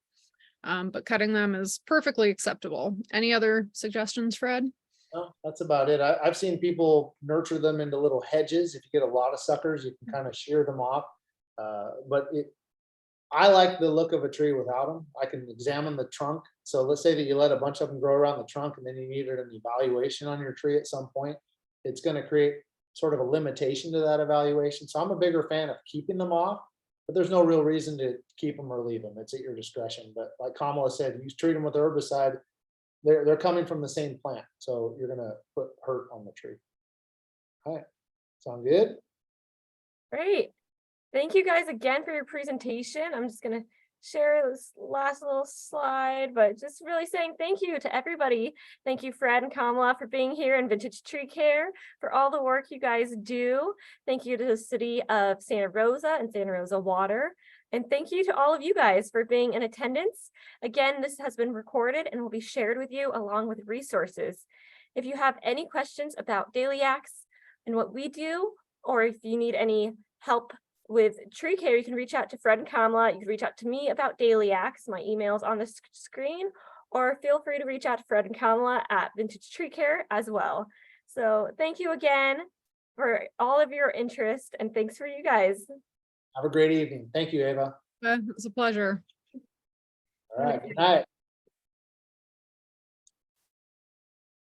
But cutting them is perfectly acceptable. Any other suggestions, Fred? No, that's about it. I've seen people nurture them into little hedges. If you get a lot of suckers, you can kind of shear them off. But I like the look of a tree without them. I can examine the trunk. So let's say that you let a bunch of them grow around the trunk, and then you needed an evaluation on your tree at some point. It's going to create sort of a limitation to that evaluation. So I'm a bigger fan of keeping them off, but there's no real reason to keep them or leave them. It's at your discretion. But like Kamala said, you treat them with herbicide, they're coming from the same plant. So you're going to put hurt on the tree. All right. Sound good? Great. Thank you guys again for your presentation. I'm just going to share this last little slide, but just really saying thank you to everybody. Thank you, Fred and Kamala, for being here, and Vintage Tree Care for all the work you guys do. Thank you to the City of Santa Rosa and Santa Rosa Water. And thank you to all of you guys for being in attendance. Again, this has been recorded and will be shared with you along with resources. If you have any questions about dahliacs and what we do, or if you need any help with tree care, you can reach out to Fred and Kamala. You can reach out to me about dahliacs. My email's on the screen, or feel free to reach out to Fred and Kamala at Vintage Tree Care as well. So thank you again for all of your interest, and thanks for you guys. Have a great evening. Thank you, Ava. It's a pleasure. All right. Good night.